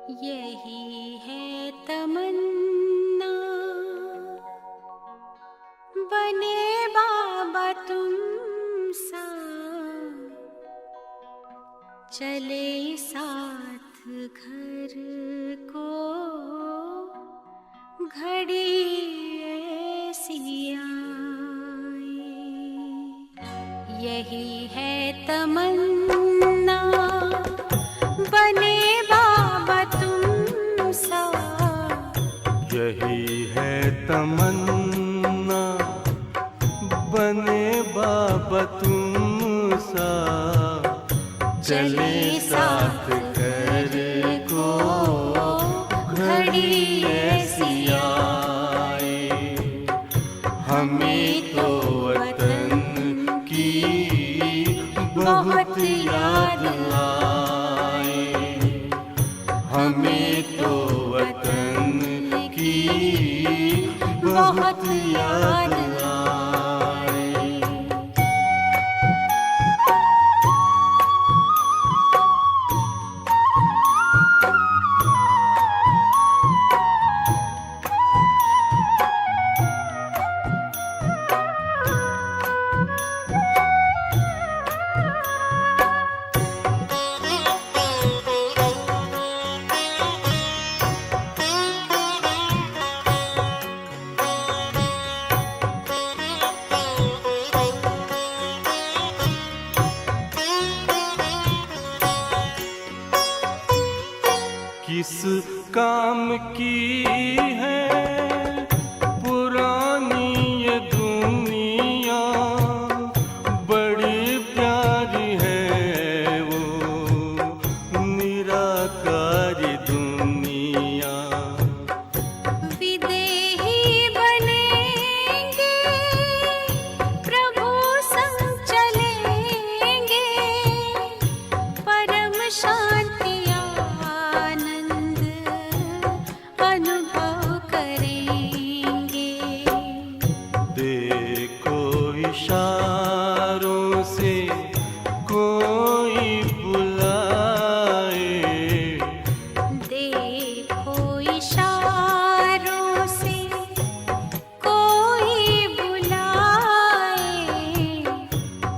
यही है तमन्ना, बने बाबा तुम सा, चले साथ घर को घड़ी ऐसी आए। यही है तमन्ना, बने बाबा तुम सा। यही है तमन्ना, बने बाबा तुम सा, चले साथ घर को घड़ी ऐसी आए। हमें तो वतन की बहुत याद आए, हमें तो वतन की बहुत याद आए। किस काम की है पुरानी ये दुनिया, बड़ी प्यारी है वो निराकारी दुनिया। विदेही बनेंगे, प्रभु संग चलेंगे, परम शांति अनुभव करेंगे। देखो इशारों से कोई बुलाए, देखो इशारों से कोई बुलाए।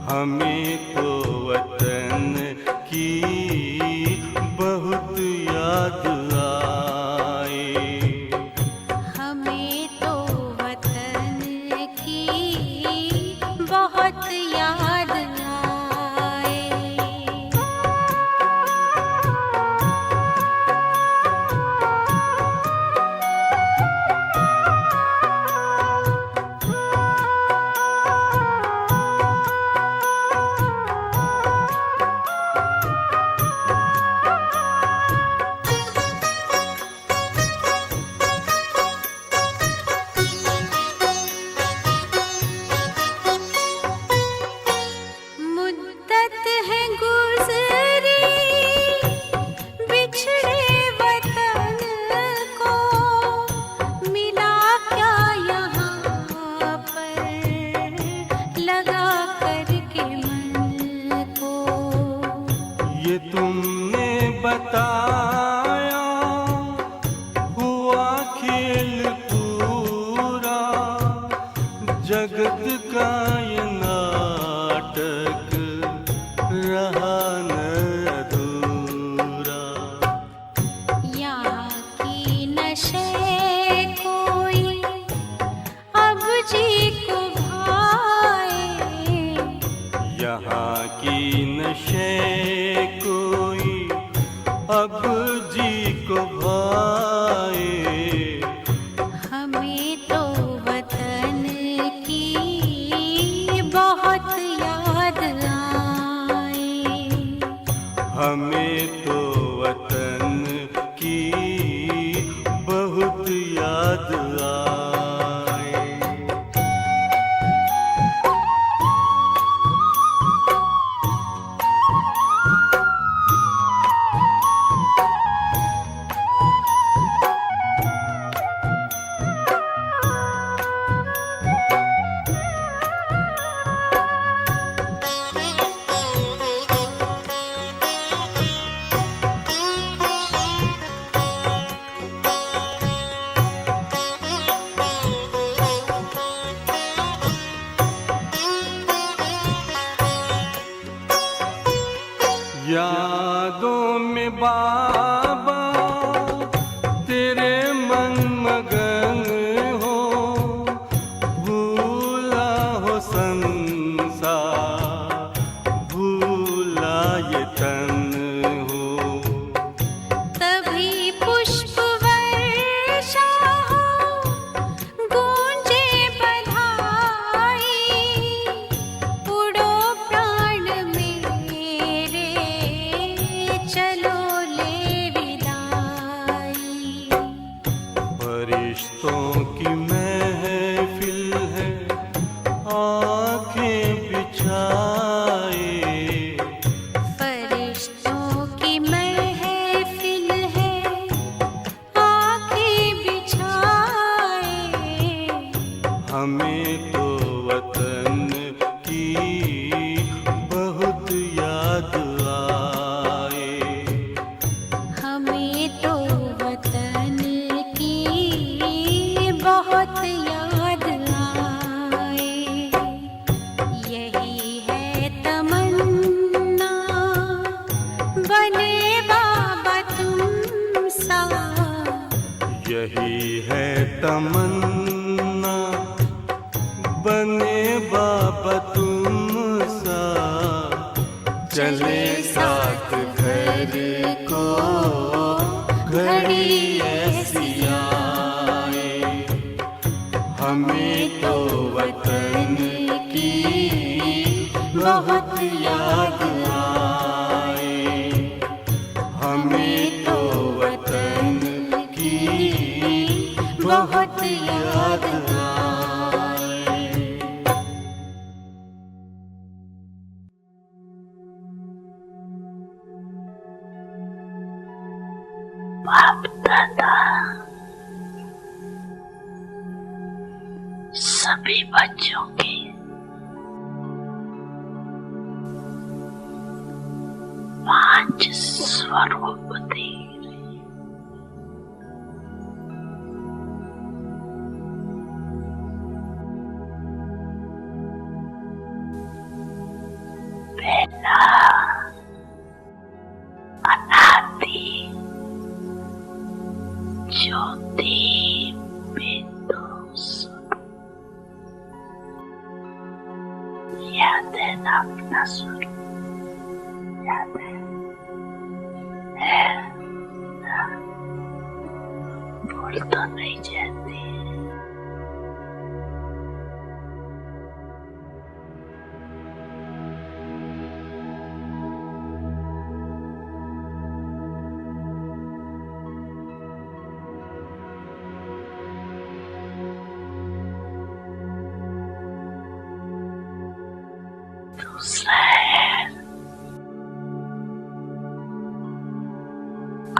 हमें तो वतन की बहुत याद आए, हमें तो वतन की बहुत याद आए। मुद्दत है गुज़री बिछड़े वतन को, मिला क्या यहाँ पर लगा करके मन को। ये तुमने बताया हुआ खेल पूरा, जगत का ये नाटक रहा न अधूरा। यहाँ की नशे कोई अब जी को भाए, यहाँ की नशे कोई अब जी को भाए। हमें तो वतन की बहुत याद आए, हमें तो वतन की बहुत याद आए। यादों में बाबा तेरे मन मगन हो, भूला हो संसार, भूला ये तन हो। तभी पुष्प वर्षा हो, गूंजे बधाई, उड़ो प्राण मेरे, चलो ले विदाई। फरिश्तों की महफिल है, आंखें बिछाए, फरिश्तों की महफिल है, आंखें बिछाए। हमें तो वतन की बहुत याद आए। हमें तो वतन की बहुत याद आए। यही है तमन्ना, बने बाबा तुम सा। यही है तमन्ना, बने बाबा तुम सा। चले साथ घर को घड़ी ऐसी आए, हमें तो वतन की बहुत याद आए। हमें तो वतन की बहुत याद आए। बाप दादा सभी बच्चों की 5 स्वरूप दे रहे। पहला अनादि ज्योति बिंदु स्वरूप। याद है ना अपना स्वरूप? याद है ना? भूल तो नहीं जाती। दूसरा है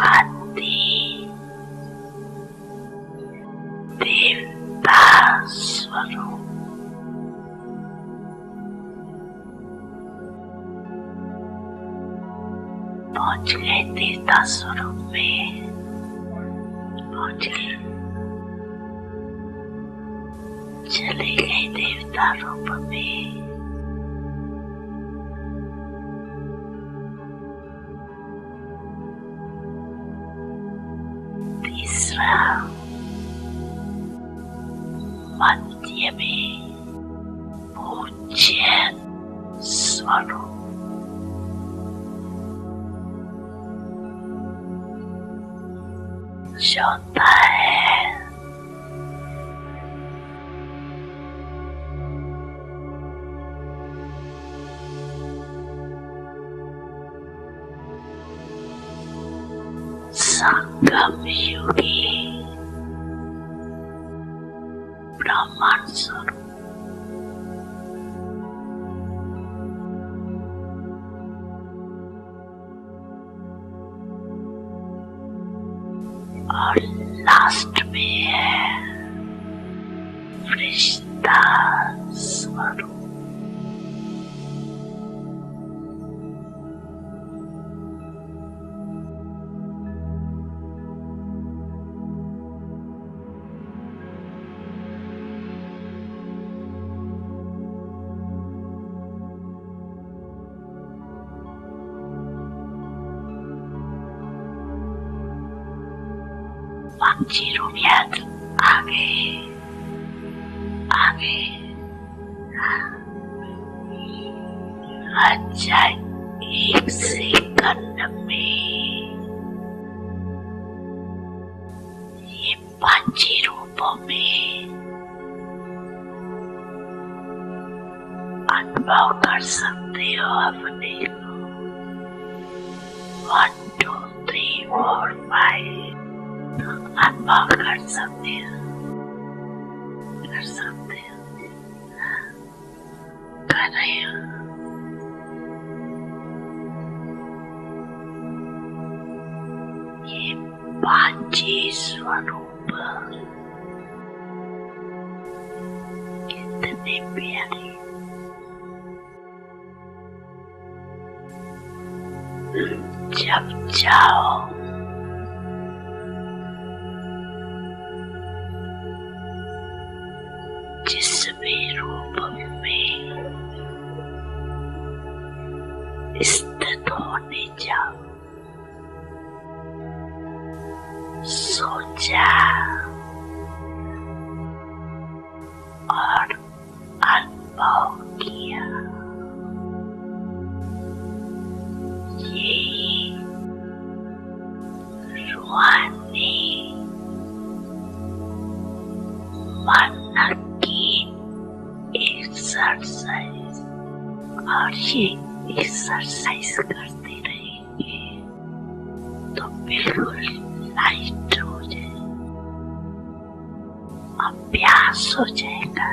आदि देवता स्वरूप। पहुंच गए देवता स्वरूप में, पहुंच गए। चले गए देवता रूप में। तीसरा मध्य में पूज्य स्वरूप। चौथा है संगम युगी ब्रह्मांड स्वरूप। और लास्ट में है फरिश्ता स्वरूप। पंछी रुपयात आगे आगे अच्छा 1 सेकंड में ये पंछी रूपों में अनुभव कर सकते हो अपने को। 1 2 3 4 5 अनुभव कर सकते हो कर रहे हो। ये पंछी स्वरूप कितने प्यारे। जब जाओ जिस भी रूप में स्थित होने जाओ, सोचा और अनुभव किया। ये रूहानी मन की एक्सरसाइज, और ये एक्सरसाइज करते रहेंगे तो बिल्कुल लाइट हो जाए, अभ्यास हो जाएगा।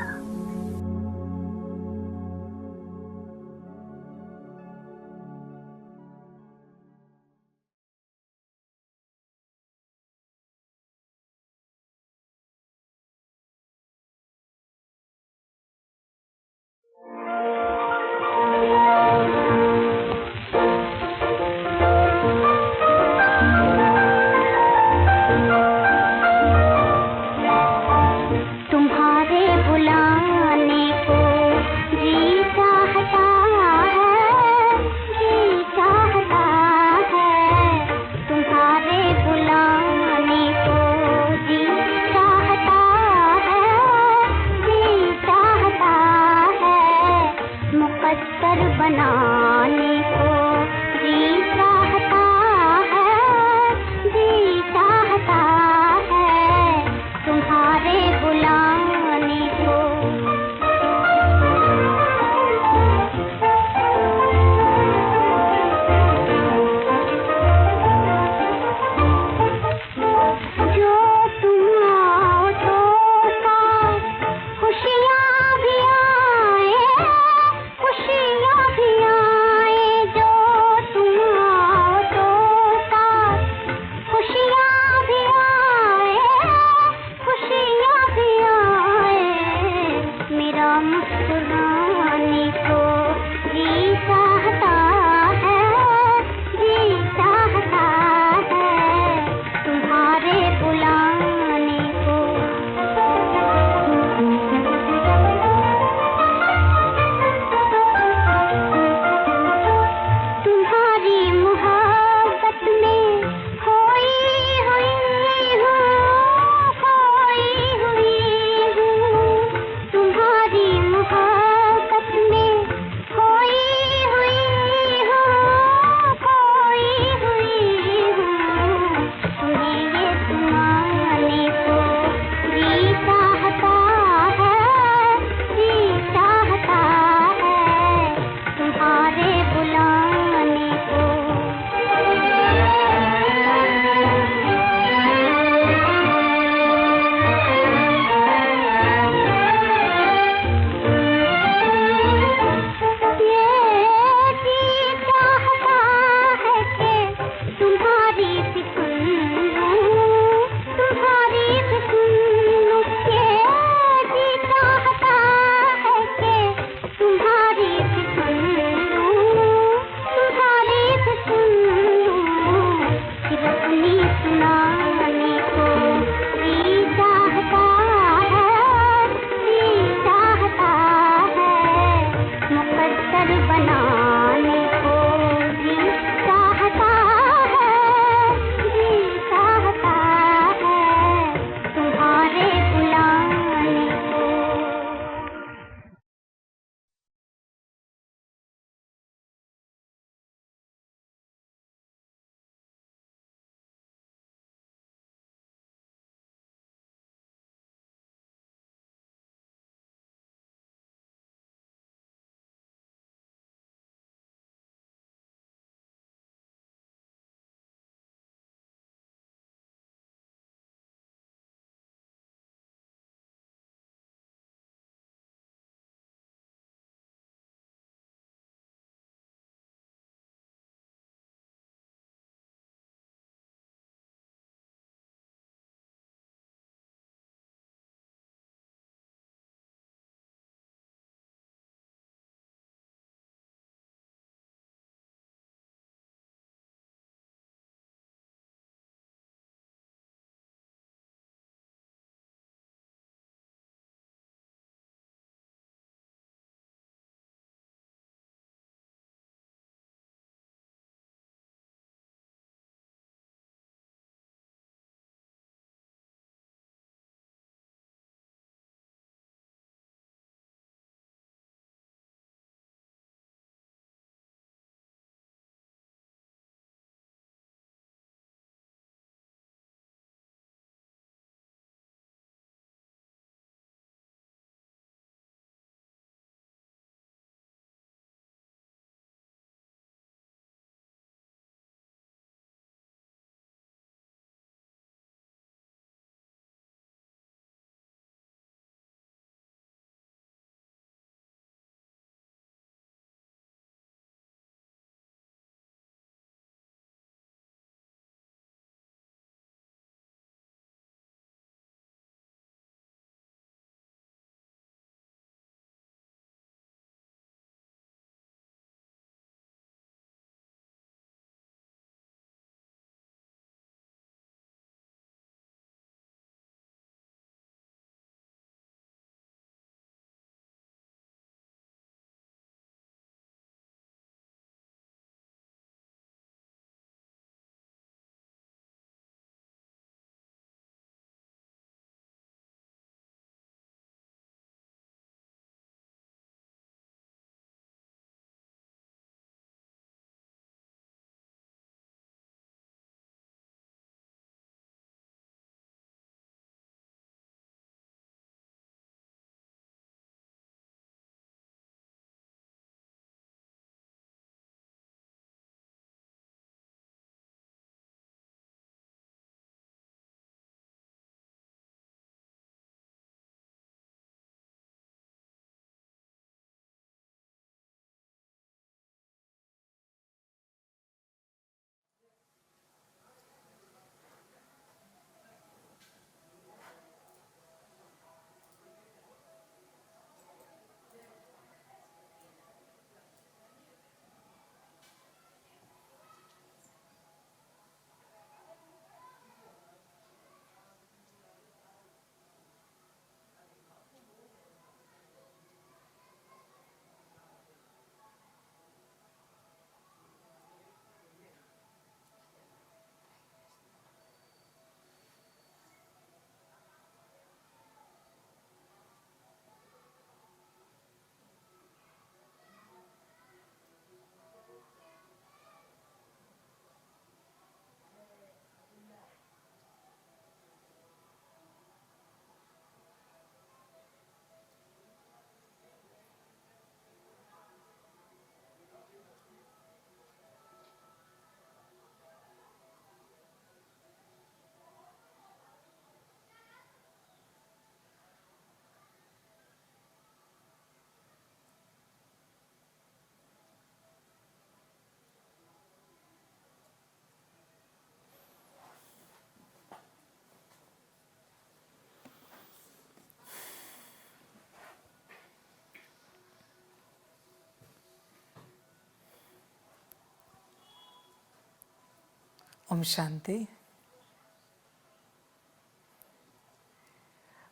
ओम शांति।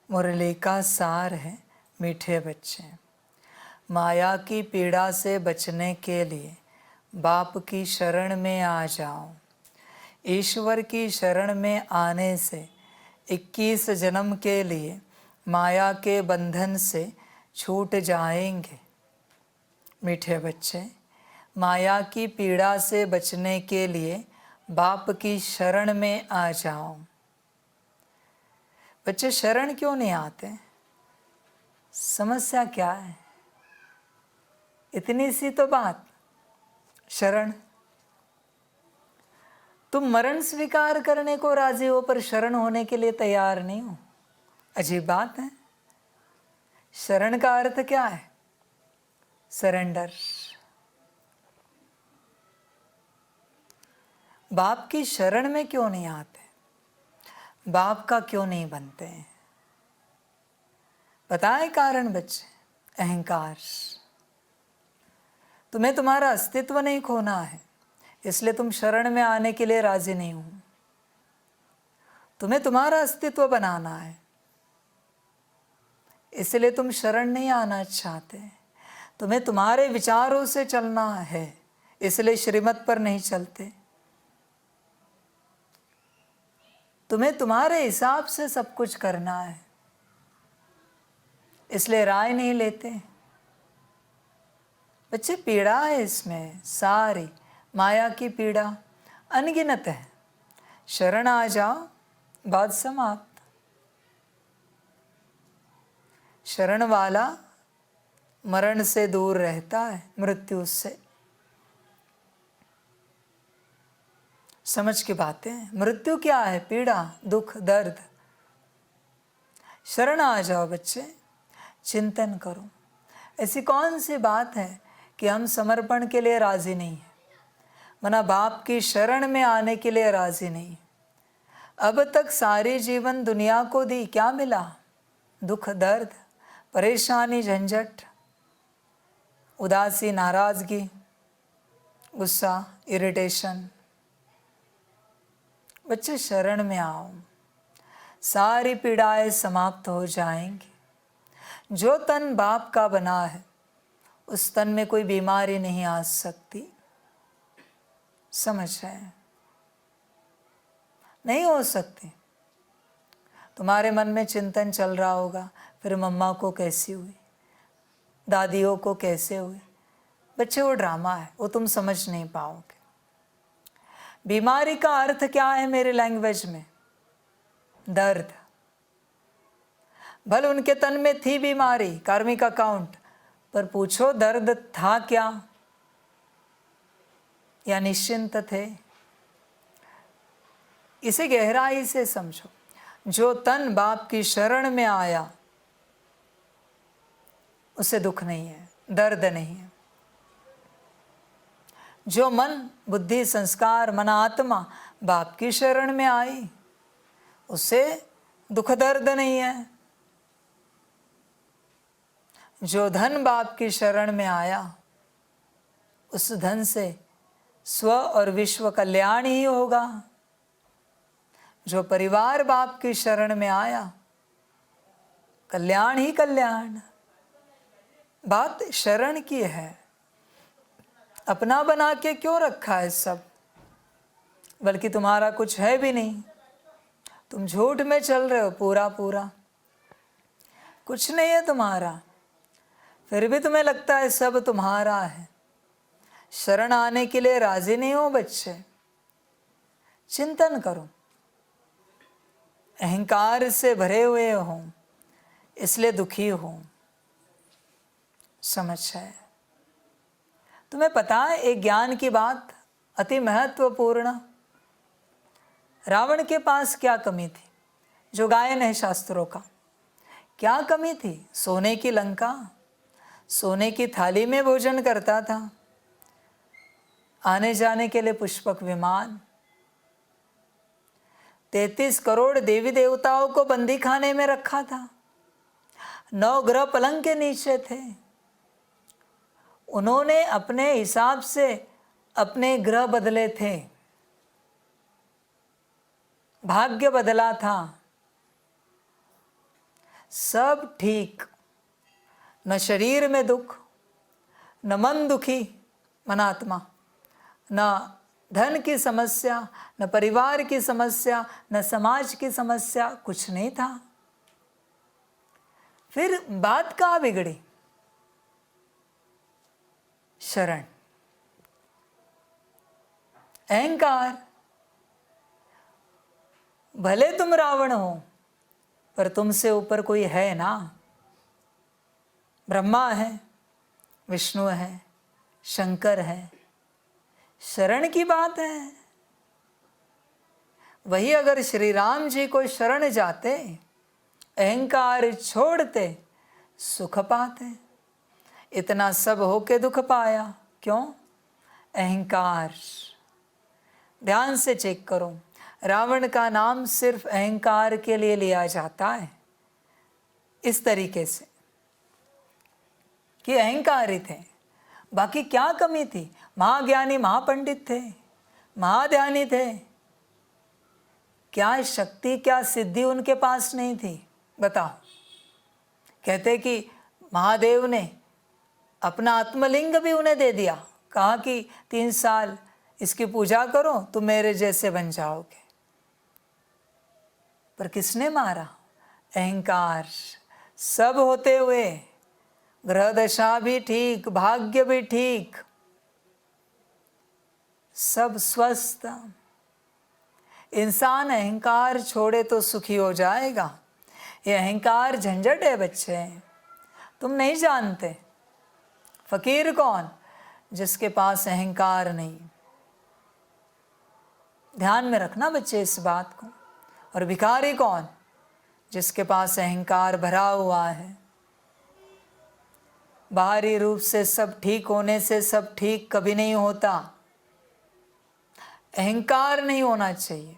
मुरली का सार है, मीठे बच्चे, माया की पीड़ा से बचने के लिए बाप की शरण में आ जाओ। ईश्वर की शरण में आने से 21 जन्म के लिए माया के बंधन से छूट जाएंगे। मीठे बच्चे, माया की पीड़ा से बचने के लिए बाप की शरण में आ जाओ। बच्चे शरण क्यों नहीं आते? समस्या क्या है? इतनी सी तो बात, शरण। तुम मरण स्वीकार करने को राजी हो पर शरण होने के लिए तैयार नहीं हो। अजीब बात है। शरण का अर्थ क्या है? सरेंडर। बाप की शरण में क्यों नहीं आते? बाप का क्यों नहीं बनते हैं? बताए कारण बच्चे? अहंकार। तुम्हें तुम्हारा अस्तित्व नहीं खोना है, इसलिए तुम शरण में आने के लिए राजी नहीं हो। तुम्हें तुम्हारा अस्तित्व बनाना है, इसलिए तुम शरण नहीं आना चाहते। तुम्हें तुम्हारे विचारों से चलना है, इसलिए श्रीमत पर नहीं चलते। तुम्हें तुम्हारे हिसाब से सब कुछ करना है, इसलिए राय नहीं लेते। बच्चे पीड़ा है इसमें, सारी माया की पीड़ा अनगिनत है। शरण आ जाओ, बात समाप्त। शरण वाला मरण से दूर रहता है, मृत्यु से। समझ की बातें। मृत्यु क्या है? पीड़ा, दुख, दर्द। शरण आ जाओ बच्चे, चिंतन करो। ऐसी कौन सी बात है कि हम समर्पण के लिए राजी नहीं हैं, मना बाप की शरण में आने के लिए राजी नहीं। अब तक सारी जीवन दुनिया को दी, क्या मिला? दुख, दर्द, परेशानी, झंझट, उदासी, नाराजगी, गुस्सा, इरिटेशन। बच्चे शरण में आओ, सारी पीड़ाएं समाप्त हो जाएंगी। जो तन बाप का बना है, उस तन में कोई बीमारी नहीं आ सकती। समझ है? नहीं हो सकती। तुम्हारे मन में चिंतन चल रहा होगा, फिर मम्मा को कैसी हुई, दादियों को कैसे हुई। बच्चे वो ड्रामा है, वो तुम समझ नहीं पाओगे। बीमारी का अर्थ क्या है मेरे लैंग्वेज में? दर्द। भले उनके तन में थी बीमारी, कार्मिक अकाउंट, पर पूछो दर्द था क्या या निश्चिंत थे? इसे गहराई से समझो। जो तन बाप की शरण में आया, उसे दुख नहीं है, दर्द नहीं है। जो मन, बुद्धि, संस्कार, मन, आत्मा बाप की शरण में आई, उसे दुख दर्द नहीं है। जो धन बाप की शरण में आया, उस धन से स्व और विश्व कल्याण ही होगा। जो परिवार बाप की शरण में आया, कल्याण ही कल्याण। बात शरण की है। अपना बना के क्यों रखा है सब? बल्कि तुम्हारा कुछ है भी नहीं। तुम झूठ में चल रहे हो पूरा पूरा। कुछ नहीं है तुम्हारा, फिर भी तुम्हें लगता है सब तुम्हारा है। शरण आने के लिए राजी नहीं हो बच्चे। चिंतन करो। अहंकार से भरे हुए हो, इसलिए दुखी हो। समझ है? तुम्हें पता है एक ज्ञान की बात अति महत्वपूर्ण। रावण के पास क्या कमी थी? जो गायन है शास्त्रों का, क्या कमी थी? सोने की लंका, सोने की थाली में भोजन करता था, आने जाने के लिए पुष्पक विमान, 33 करोड़ देवी देवताओं को बंदी खाने में रखा था, 9 ग्रह पलंग के नीचे थे। उन्होंने अपने हिसाब से अपने ग्रह बदले थे। भाग्य बदला था, सब ठीक, न शरीर में दुख, न मन दुखी, मन आत्मा, न धन की समस्या, न परिवार की समस्या, न समाज की समस्या, कुछ नहीं था। फिर बात कहाँ बिगड़ी? शरण, अहंकार। भले तुम रावण हो, पर तुमसे ऊपर कोई है ना। ब्रह्मा है, विष्णु है, शंकर है। शरण की बात है। वही अगर श्री राम जी को शरण जाते, अहंकार छोड़ते, सुख पाते। इतना सब होके दुख पाया, क्यों? अहंकार। ध्यान से चेक करो, रावण का नाम सिर्फ अहंकार के लिए लिया जाता है, इस तरीके से कि अहंकारी थे। बाकी क्या कमी थी? महाज्ञानी महापंडित थे, महाध्यानी थे। क्या शक्ति, क्या सिद्धि उनके पास नहीं थी? बताओ। कहते कि महादेव ने अपना आत्मलिंग भी उन्हें दे दिया, कहा कि 3 साल इसकी पूजा करो तो मेरे जैसे बन जाओगे। पर किसने मारा? अहंकार। सब होते हुए, ग्रह दशा भी ठीक, भाग्य भी ठीक, सब स्वस्थ, इंसान अहंकार छोड़े तो सुखी हो जाएगा। ये अहंकार झंझट है बच्चे, तुम नहीं जानते। फकीर कौन? जिसके पास अहंकार नहीं। ध्यान में रखना बच्चे इस बात को। और भिखारी कौन? जिसके पास अहंकार भरा हुआ है। बाहरी रूप से सब ठीक होने से सब ठीक कभी नहीं होता। अहंकार नहीं होना चाहिए।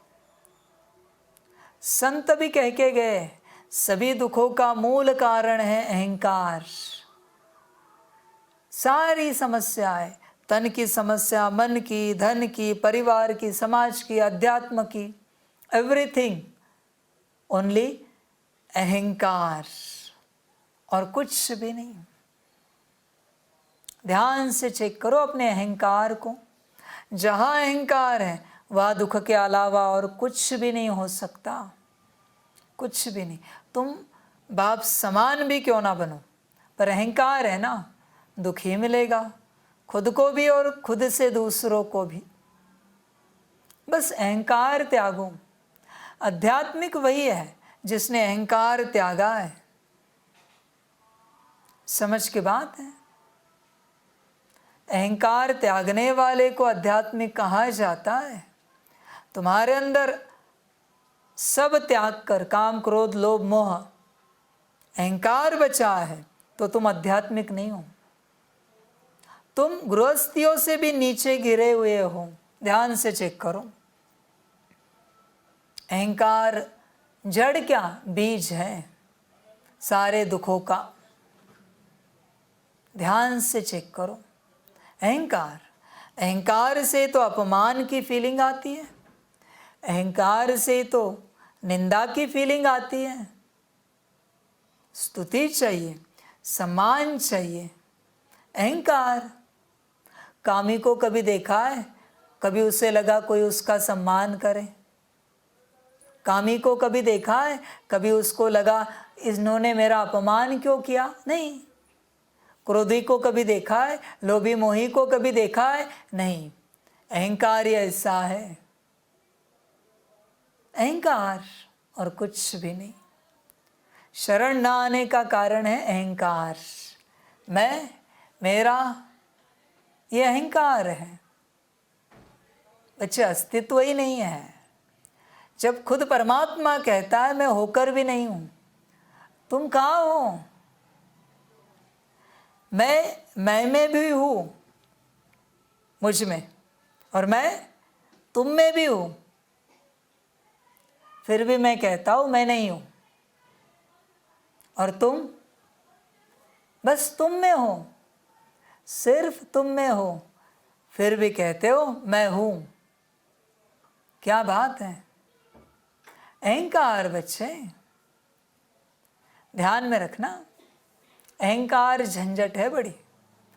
संत भी कह के गए, सभी दुखों का मूल कारण है अहंकार। सारी समस्याएं, तन की समस्या, मन की, धन की, परिवार की, समाज की, अध्यात्म की, एवरीथिंग ओनली अहंकार और कुछ भी नहीं। ध्यान से चेक करो अपने अहंकार को। जहाँ अहंकार है वह दुख के अलावा और कुछ भी नहीं हो सकता, कुछ भी नहीं। तुम बाप समान भी क्यों ना बनो, पर अहंकार है ना, दुख ही मिलेगा, खुद को भी और खुद से दूसरों को भी। बस अहंकार त्यागो। आध्यात्मिक वही है जिसने अहंकार त्यागा है। समझ की बात है। अहंकार त्यागने वाले को आध्यात्मिक कहा जाता है। तुम्हारे अंदर सब त्याग कर, काम क्रोध लोभ मोह अहंकार बचा है तो तुम आध्यात्मिक नहीं हो। तुम गृहस्थियों से भी नीचे गिरे हुए हो। ध्यान से चेक करो। अहंकार जड़ क्या? बीज है सारे दुखों का। ध्यान से चेक करो। अहंकार से तो अपमान की फीलिंग आती है, अहंकार से तो निंदा की फीलिंग आती है। स्तुति चाहिए, सम्मान चाहिए। अहंकार। कामी को कभी देखा है? कभी उसे लगा कोई उसका सम्मान करे? कामी को कभी देखा है? कभी उसको लगा इन्होंने मेरा अपमान क्यों किया? नहीं। क्रोधी को कभी देखा है? लोभी मोही को कभी देखा है? नहीं। अहंकार ही ऐसा है। अहंकार और कुछ भी नहीं। शरण न आने का कारण है अहंकार। मैं, मेरा, ये अहंकार है। बच्चे अस्तित्व ही नहीं है। जब खुद परमात्मा कहता है मैं होकर भी नहीं हूं, तुम कहाँ हो? मैं में भी हूं, मुझ में, और मैं तुम में भी हूं। फिर भी मैं कहता हूं मैं नहीं हूं, और तुम बस तुम में हो, सिर्फ तुम में हो, फिर भी कहते हो मैं हूं। क्या बात है। अहंकार बच्चे, ध्यान में रखना, अहंकार झंझट है बड़ी।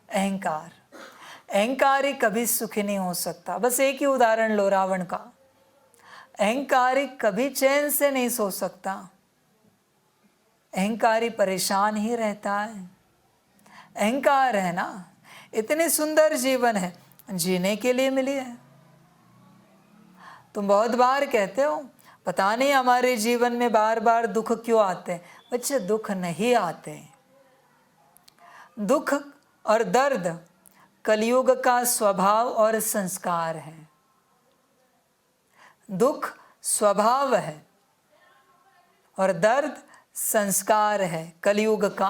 अहंकार, अहंकारी कभी सुखी नहीं हो सकता। बस एक ही उदाहरण लो रावण का। अहंकारी कभी चैन से नहीं सो सकता, अहंकारी परेशान ही रहता है। अहंकार है ना, इतनी सुंदर जीवन है, जीने के लिए मिली है। तुम बहुत बार कहते हो पता नहीं हमारे जीवन में बार बार दुख क्यों आते हैं। बच्चे, दुख नहीं आते। दुख और दर्द कलयुग का स्वभाव और संस्कार है। दुख स्वभाव है और दर्द संस्कार है कलयुग का।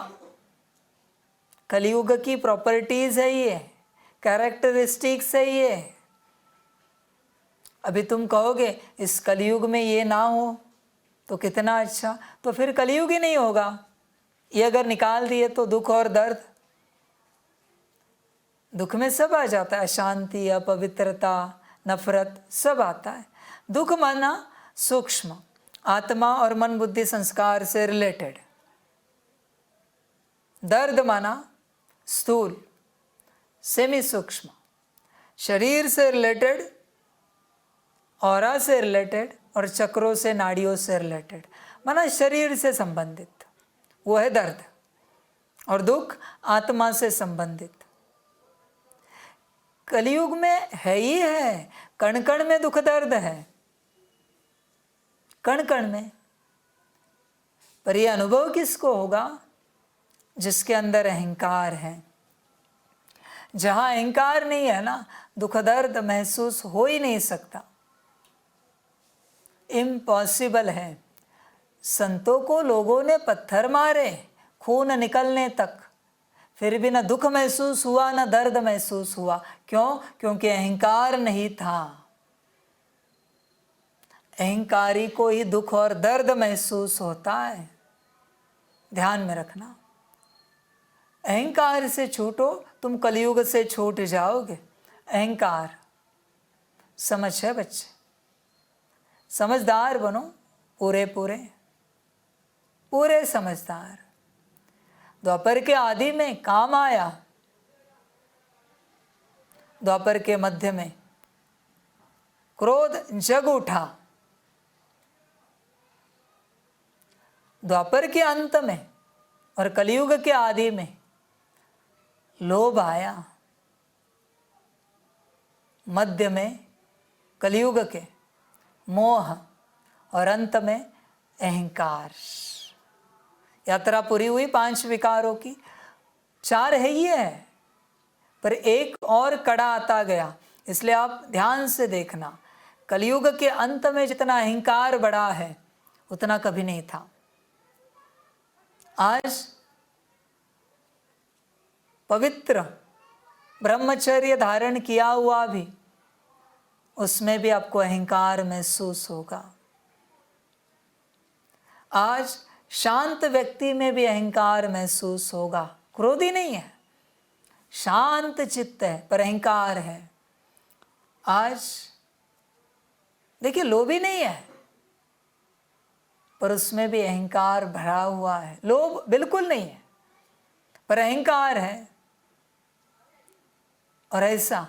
कलयुग की प्रॉपर्टीज है ये, कैरेक्टरिस्टिक्स है ये। अभी तुम कहोगे इस कलयुग में ये ना हो तो कितना अच्छा, तो फिर कलयुग ही नहीं होगा। ये अगर निकाल दिए तो दुख और दर्द, दुख में सब आ जाता है, अशांति, अपवित्रता, नफरत, सब आता है। दुख माना सूक्ष्म, आत्मा और मन बुद्धि संस्कार से रिलेटेड। दर्द माना स्थूल, सेमी सूक्ष्म, शरीर से रिलेटेड, ऑरा से रिलेटेड और चक्रों से, नाड़ियों से रिलेटेड, माना शरीर से संबंधित, वो है दर्द। और दुख आत्मा से संबंधित। कलयुग में है ही है, कण कण में दुख दर्द है, कण कण में। पर यह अनुभव किसको होगा? जिसके अंदर अहंकार है। जहां अहंकार नहीं है ना, दुख दर्द महसूस हो ही नहीं सकता, इम्पॉसिबल है। संतों को लोगों ने पत्थर मारे खून निकलने तक, फिर भी ना दुख महसूस हुआ ना दर्द महसूस हुआ। क्यों? क्योंकि अहंकार नहीं था। अहंकारी को ही दुख और दर्द महसूस होता है। ध्यान में रखना, अहंकार से छूटो, तुम कलयुग से छूट जाओगे। अहंकार, समझ है बच्चे? समझदार बनो, पूरे पूरे पूरे समझदार। द्वापर के आदि में काम आया, द्वापर के मध्य में क्रोध जग उठा, द्वापर के अंत में और कलयुग के आदि में लोभ आया, मध्य में कलयुग के मोह और अंत में अहंकार। यात्रा पूरी हुई 5 विकारों की। 4 है ही है, पर एक और कड़ा आता गया। इसलिए आप ध्यान से देखना, कलयुग के अंत में जितना अहंकार बढ़ा है उतना कभी नहीं था। आज पवित्र ब्रह्मचर्य धारण किया हुआ भी, उसमें भी आपको अहंकार महसूस होगा। आज शांत व्यक्ति में भी अहंकार महसूस होगा। क्रोधी नहीं है, शांत चित्त है, पर अहंकार है। आज देखिए, लोभी नहीं है, पर उसमें भी अहंकार भरा हुआ है। लोभ बिल्कुल नहीं है, पर अहंकार है। और ऐसा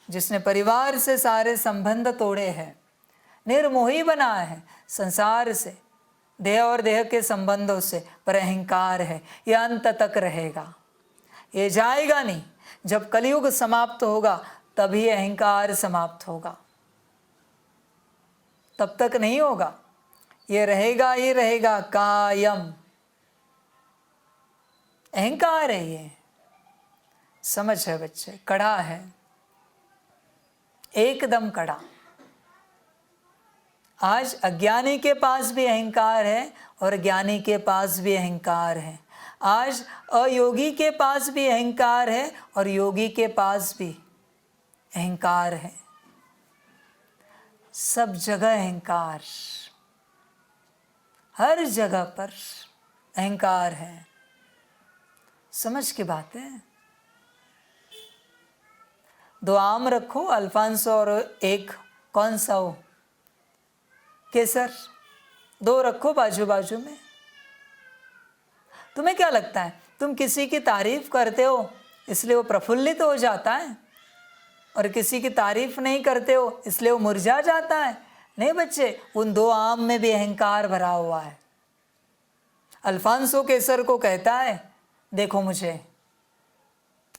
जिसने परिवार से सारे संबंध तोड़े हैं, निर्मोही बना है संसार से, देह और देह के संबंधों से, पर अहंकार है। यह अंत तक रहेगा, ये जाएगा नहीं। जब कलयुग समाप्त होगा तभी अहंकार समाप्त होगा, तब तक नहीं होगा। ये रहेगा ही रहेगा कायम। अहंकार है ये, समझ है बच्चे? कड़ा है, एकदम कड़ा। आज अज्ञानी के पास भी अहंकार है और ज्ञानी के पास भी अहंकार है। आज अयोगी के पास भी अहंकार है और योगी के पास भी अहंकार है। सब जगह अहंकार, हर जगह पर अहंकार है। समझ की बात है। 2 आम रखो, अल्फांसो और एक कौन सा हो, केसर, दो रखो बाजू बाजू में। तुम्हें क्या लगता है तुम किसी की तारीफ करते हो इसलिए वो प्रफुल्लित हो जाता है, और किसी की तारीफ नहीं करते हो इसलिए वो मुरझा जाता है? नहीं बच्चे, उन दो आम में भी अहंकार भरा हुआ है। अल्फांसो केसर को कहता है, देखो मुझे,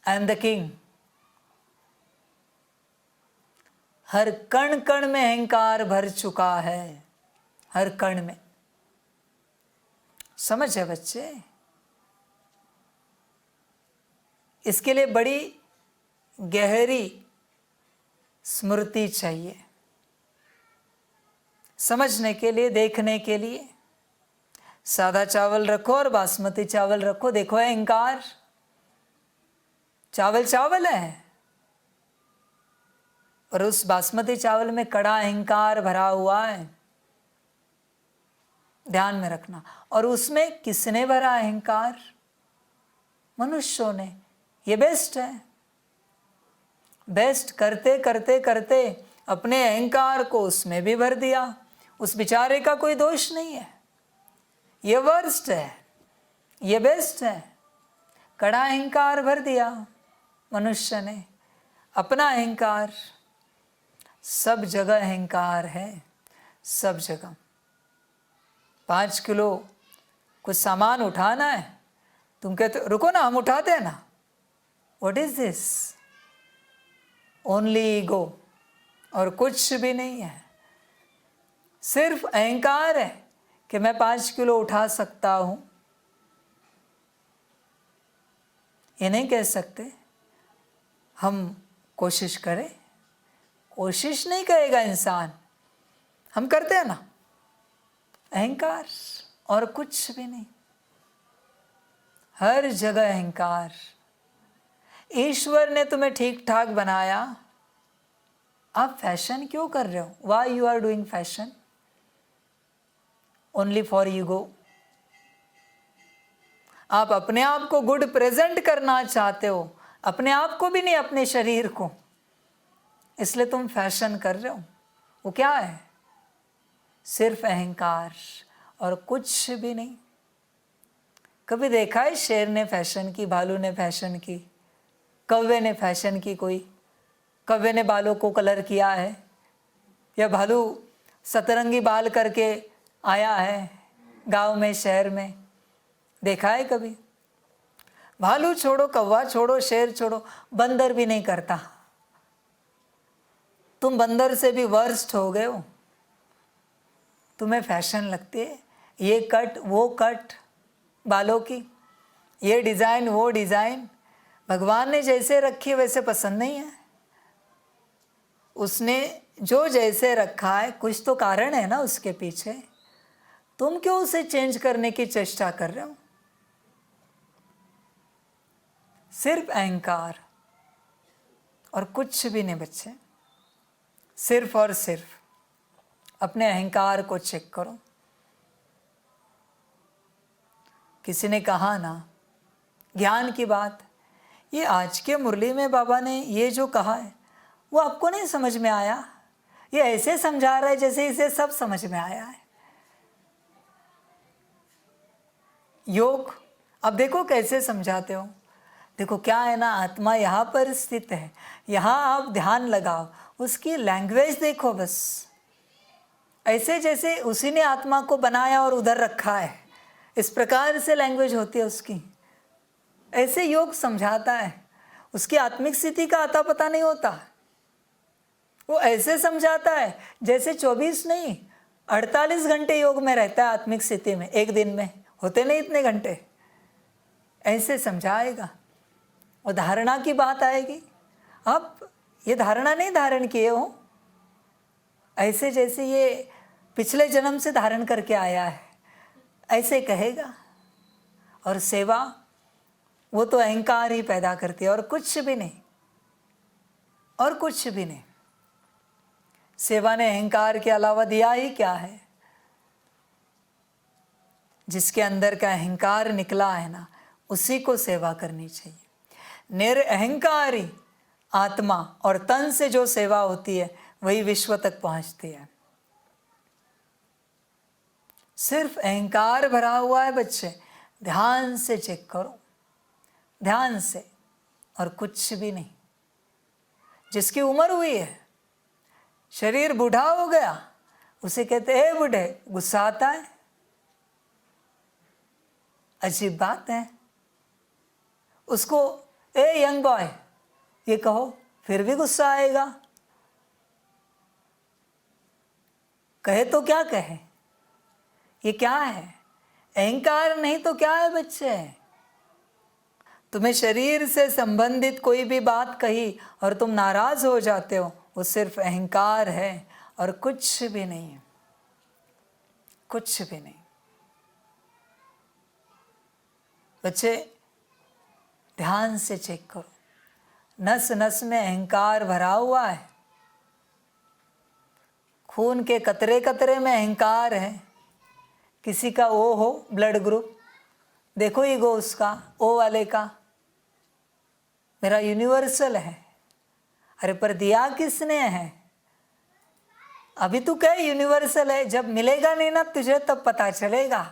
आई एम द किंग। हर कण कण में अहंकार भर चुका है, हर कण में। समझ है बच्चे? इसके लिए बड़ी गहरी स्मृति चाहिए, समझने के लिए, देखने के लिए। सादा चावल रखो और बासमती चावल रखो, देखो अहंकार। चावल चावल है, और उस बासमती चावल में कड़ा अहंकार भरा हुआ है, ध्यान में रखना। और उसमें किसने भरा अहंकार? मनुष्यों ने। ये बेस्ट है। बेस्ट करते करते करते अपने अहंकार को उसमें भी भर दिया। उस बेचारे का कोई दोष नहीं है। ये वर्स्ट है, ये बेस्ट है। कड़ा अहंकार भर दिया मनुष्य ने, अपना अहंकार। सब जगह अहंकार है, सब जगह। 5 किलो कुछ सामान उठाना है, तुम कहते रुको ना, हम उठाते हैं ना। What is this? Only ego, और कुछ भी नहीं है। सिर्फ अहंकार है कि मैं 5 किलो उठा सकता हूं। ये नहीं कह सकते हम कोशिश करें। कोशिश नहीं करेगा इंसान, हम करते हैं ना। अहंकार और कुछ भी नहीं, हर जगह अहंकार। ईश्वर ने तुम्हें ठीक ठाक बनाया, आप फैशन क्यों कर रहे हो? Why you are doing fashion? Only for ego. आप अपने आप को गुड प्रेजेंट करना चाहते हो, अपने आप को भी नहीं, अपने शरीर को। इसलिए तुम फैशन कर रहे हो। वो क्या है? सिर्फ अहंकार और कुछ भी नहीं। कभी देखा है शेर ने फैशन की, भालू ने फैशन की, कौवे ने फैशन की? कोई कौवे ने बालों को कलर किया है, या भालू सतरंगी बाल करके आया है गांव में, शहर में? देखा है कभी? भालू छोड़ो, कौवा छोड़ो, शेर छोड़ो, बंदर भी नहीं करता। तुम बंदर से भी वर्स्ट हो गए हो। तुम्हें फैशन लगती है, ये कट वो कट बालों की, ये डिज़ाइन वो डिज़ाइन। भगवान ने जैसे रखी है वैसे पसंद नहीं है। उसने जो जैसे रखा है, कुछ तो कारण है ना उसके पीछे। तुम क्यों उसे चेंज करने की चेष्टा कर रहे हो? सिर्फ अहंकार और कुछ भी नहीं बच्चे। सिर्फ और सिर्फ अपने अहंकार को चेक करो। किसी ने कहा ना, ज्ञान की बात, ये आज के मुरली में बाबा ने ये जो कहा है वो आपको नहीं समझ में आया? ये ऐसे समझा रहा है जैसे इसे सब समझ में आया है। योग अब देखो कैसे समझाते हो। देखो क्या है ना, आत्मा यहाँ पर स्थित है, यहाँ आप ध्यान लगाओ, उसकी लैंग्वेज देखो बस। ऐसे जैसे उसी ने आत्मा को बनाया और उधर रखा है, इस प्रकार से लैंग्वेज होती है उसकी। ऐसे योग समझाता है। उसकी आत्मिक स्थिति का आता पता नहीं होता। वो ऐसे समझाता है जैसे 24 नहीं 48 घंटे योग में रहता है आत्मिक स्थिति में। एक दिन में होते नहीं इतने घंटे। ऐसे समझाएगा। और धारणा की बात आएगी, आप ये धारणा नहीं धारण किए हो, ऐसे जैसे ये पिछले जन्म से धारण करके आया है, ऐसे कहेगा। और सेवा वो तो अहंकार ही पैदा करती है और कुछ भी नहीं, और कुछ भी नहीं। सेवा ने अहंकार के अलावा दिया ही क्या है? जिसके अंदर का अहंकार निकला है ना, उसी को सेवा करनी चाहिए। निरअहंकारी आत्मा और तन से जो सेवा होती है वही विश्व तक पहुंचती है। सिर्फ अहंकार भरा हुआ है बच्चे। ध्यान से चेक करो, ध्यान से, और कुछ भी नहीं। जिसकी उम्र हुई है, शरीर बूढ़ा हो गया, उसे कहते हैं बूढ़े, गुस्सा आता है। अजीब बात है। उसको ए यंग बॉय ये कहो, फिर भी गुस्सा आएगा। कहे तो क्या कहे, ये क्या है? अहंकार नहीं तो क्या है बच्चे? तुम्हें शरीर से संबंधित कोई भी बात कही और तुम नाराज हो जाते हो, वो सिर्फ अहंकार है और कुछ भी नहीं है, कुछ भी नहीं। बच्चे ध्यान से चेक करो, नस नस में अहंकार भरा हुआ है। खून के कतरे कतरे में अहंकार है। किसी का ओ हो ब्लड ग्रुप, देखो ईगो उसका, ओ वाले का, मेरा यूनिवर्सल है। अरे पर दिया किसने है? अभी तू कहे यूनिवर्सल है, जब मिलेगा नहीं ना तुझे तब पता चलेगा।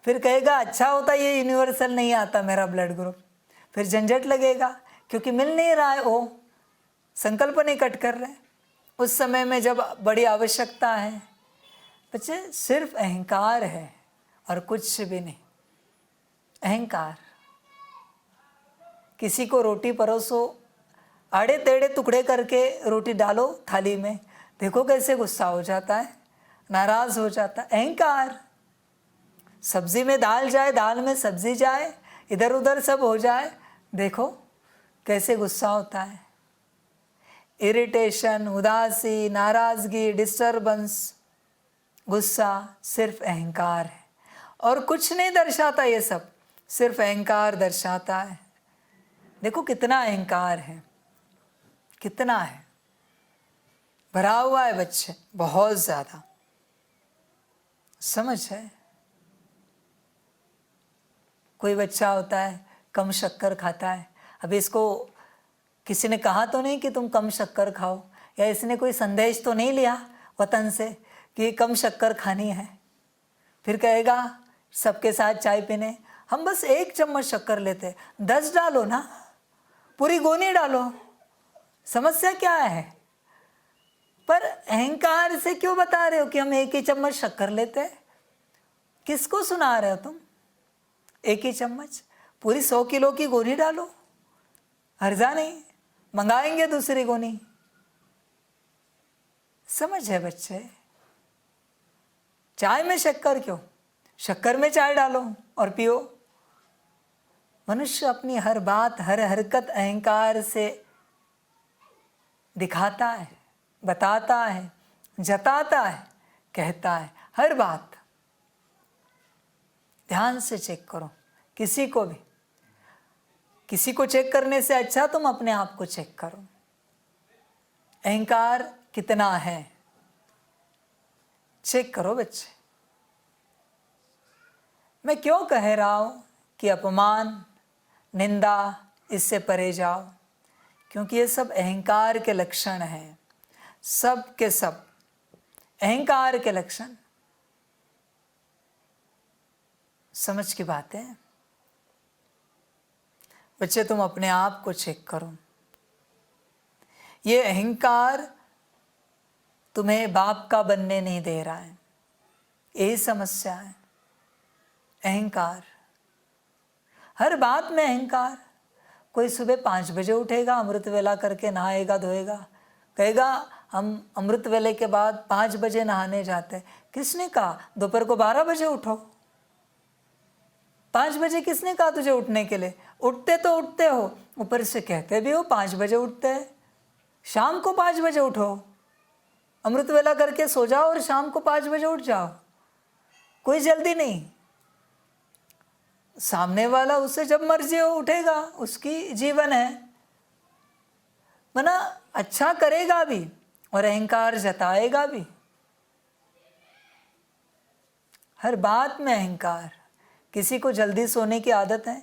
फिर कहेगा अच्छा होता ये यूनिवर्सल नहीं आता मेरा ब्लड ग्रुप, फिर झंझट लगेगा क्योंकि मिल नहीं रहा है। ओ संकल्प नहीं कट कर रहे उस समय में जब बड़ी आवश्यकता है। बच्चे सिर्फ अहंकार है और कुछ भी नहीं। अहंकार। किसी को रोटी परोसो, आड़े टेढ़े टुकड़े करके रोटी डालो थाली में, देखो कैसे गुस्सा हो जाता है, नाराज हो जाता है। अहंकार। सब्जी में दाल जाए, दाल में सब्जी जाए, इधर उधर सब हो जाए, देखो कैसे गुस्सा होता है। इरिटेशन, उदासी, नाराजगी, डिस्टर्बेंस, गुस्सा सिर्फ अहंकार है और कुछ नहीं दर्शाता। ये सब सिर्फ अहंकार दर्शाता है। देखो कितना अहंकार है, कितना है भरा हुआ है बच्चे, बहुत ज्यादा। समझ है? कोई बच्चा होता है कम शक्कर खाता है। अभी इसको किसी ने कहा तो नहीं कि तुम कम शक्कर खाओ, या इसने कोई संदेश तो नहीं लिया वतन से कि कम शक्कर खानी है। फिर कहेगा सबके साथ चाय पीने, हम बस 1 चम्मच शक्कर लेते, 10 डालो ना, पूरी गोनी डालो, समस्या क्या है? पर अहंकार से क्यों बता रहे हो कि हम 1 ही चम्मच शक्कर लेते हैं? किसको सुना रहे हो तुम? 1 ही चम्मच, पूरी 100 किलो की गोनी डालो, हर्जा नहीं, मंगाएंगे दूसरी गोनी। समझ है बच्चे? चाय में शक्कर क्यों? शक्कर में चाय डालो और पियो। मनुष्य अपनी हर बात, हर हरकत अहंकार से दिखाता है, बताता है, जताता है, कहता है, हर बात। ध्यान से चेक करो, किसी को भी। किसी को चेक करने से अच्छा तुम अपने आप को चेक करो। अहंकार कितना है चेक करो बच्चे। मैं क्यों कह रहा हूं कि अपमान, निंदा, इससे परे जाओ? क्योंकि ये सब अहंकार के लक्षण हैं, सब के सब अहंकार के लक्षण। समझ की बात है बच्चे, तुम अपने आप को चेक करो। ये अहंकार तुम्हें बाप का बनने नहीं दे रहा है, यही समस्या है। अहंकार, हर बात में अहंकार। कोई सुबह 5 बजे उठेगा, अमृत वेला करके नहाएगा धोएगा, कहेगा हम अमृत वेले के बाद 5 बजे नहाने जाते हैं। किसने कहा? दोपहर को 12 बजे उठो। 5 बजे किसने कहा तुझे उठने के लिए? उठते तो उठते हो, ऊपर से कहते भी हो 5 बजे उठते हैं। शाम को 5 बजे उठो, अमृत वेला करके सो जाओ और शाम को 5 बजे उठ जाओ, कोई जल्दी नहीं। सामने वाला उससे जब मर्जी हो उठेगा, उसकी जीवन है, वरना अच्छा करेगा भी और अहंकार जताएगा भी। हर बात में अहंकार। किसी को जल्दी सोने की आदत है,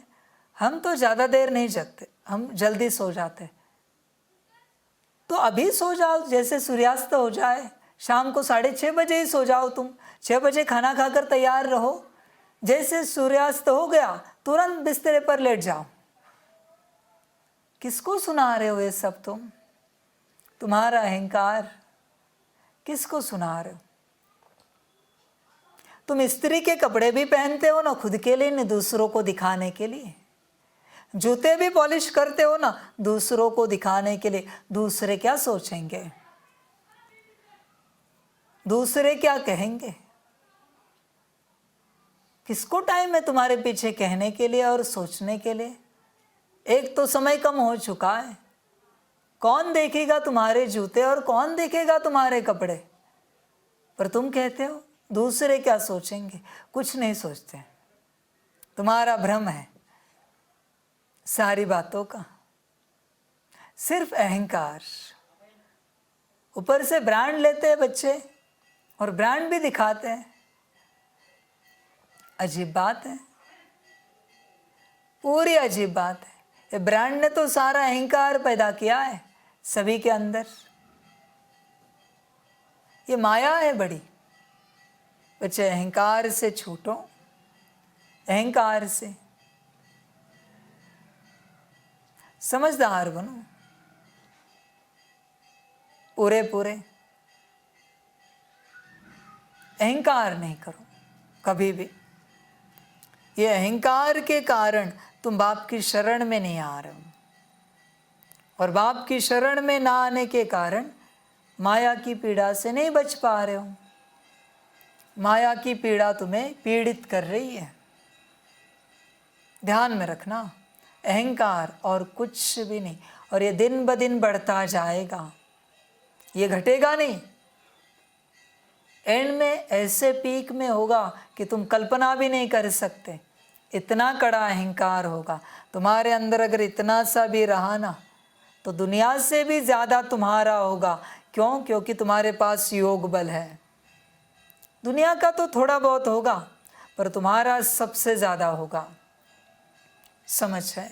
हम तो ज़्यादा देर नहीं जगते, हम जल्दी सो जाते। तो अभी सो जाओ, जैसे सूर्यास्त हो जाए शाम को 6:30 बजे ही सो जाओ तुम, 6 बजे खाना खाकर तैयार रहो, जैसे सूर्यास्त हो गया तुरंत बिस्तर पर लेट जाओ। किसको सुना रहे हो ये सब तुम? तुम्हारा अहंकार। किसको सुना रहे हो? तुम स्त्री के कपड़े भी पहनते हो ना खुद के लिए, न दूसरों को दिखाने के लिए। जूते भी पॉलिश करते हो ना दूसरों को दिखाने के लिए। दूसरे क्या सोचेंगे, दूसरे क्या कहेंगे? किसको टाइम है तुम्हारे पीछे कहने के लिए और सोचने के लिए? एक तो समय कम हो चुका है। कौन देखेगा तुम्हारे जूते और कौन देखेगा तुम्हारे कपड़े? पर तुम कहते हो दूसरे क्या सोचेंगे। कुछ नहीं सोचते, तुम्हारा भ्रम है सारी बातों का, सिर्फ अहंकार। ऊपर से ब्रांड लेते हैं बच्चे और ब्रांड भी दिखाते हैं। अजीब बात है, पूरी अजीब बात है। ये ब्रांड ने तो सारा अहंकार पैदा किया है सभी के अंदर। ये माया है बड़ी। बच्चे अहंकार से छूटो, अहंकार से समझदार बनो पूरे पूरे। अहंकार नहीं करो कभी भी। ये अहंकार के कारण तुम बाप की शरण में नहीं आ रहे हो, और बाप की शरण में ना आने के कारण माया की पीड़ा से नहीं बच पा रहे हो। माया की पीड़ा तुम्हें पीड़ित कर रही है। ध्यान में रखना, अहंकार और कुछ भी नहीं। और ये दिन ब दिन बढ़ता जाएगा, ये घटेगा नहीं। एंड में ऐसे पीक में होगा कि तुम कल्पना भी नहीं कर सकते। इतना कड़ा अहंकार होगा तुम्हारे अंदर। अगर इतना सा भी रहा ना तो दुनिया से भी ज़्यादा तुम्हारा होगा। क्यों? क्योंकि तुम्हारे पास योग बल है। दुनिया का तो थोड़ा बहुत होगा पर तुम्हारा सबसे ज़्यादा होगा। समझ है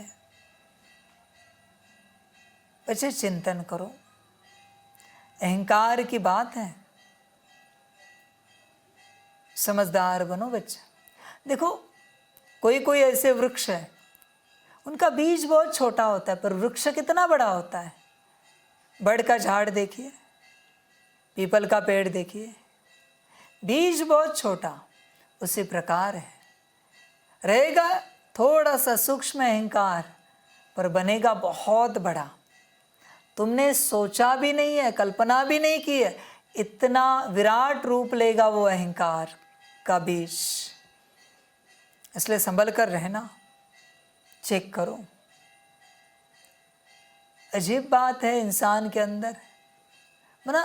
बच्चे? चिंतन करो, अहंकार की बात है। समझदार बनो बच्चे। देखो कोई कोई ऐसे वृक्ष है, उनका बीज बहुत छोटा होता है पर वृक्ष कितना बड़ा होता है। बड़ का झाड़ देखिए, पीपल का पेड़ देखिए, बीज बहुत छोटा। उसी प्रकार है, रहेगा थोड़ा सा सूक्ष्म अहंकार पर बनेगा बहुत बड़ा। तुमने सोचा भी नहीं है, कल्पना भी नहीं की है, इतना विराट रूप लेगा वो अहंकार का बीज। इसलिए संभल कर रहना, चेक करो। अजीब बात है इंसान के अंदर, मना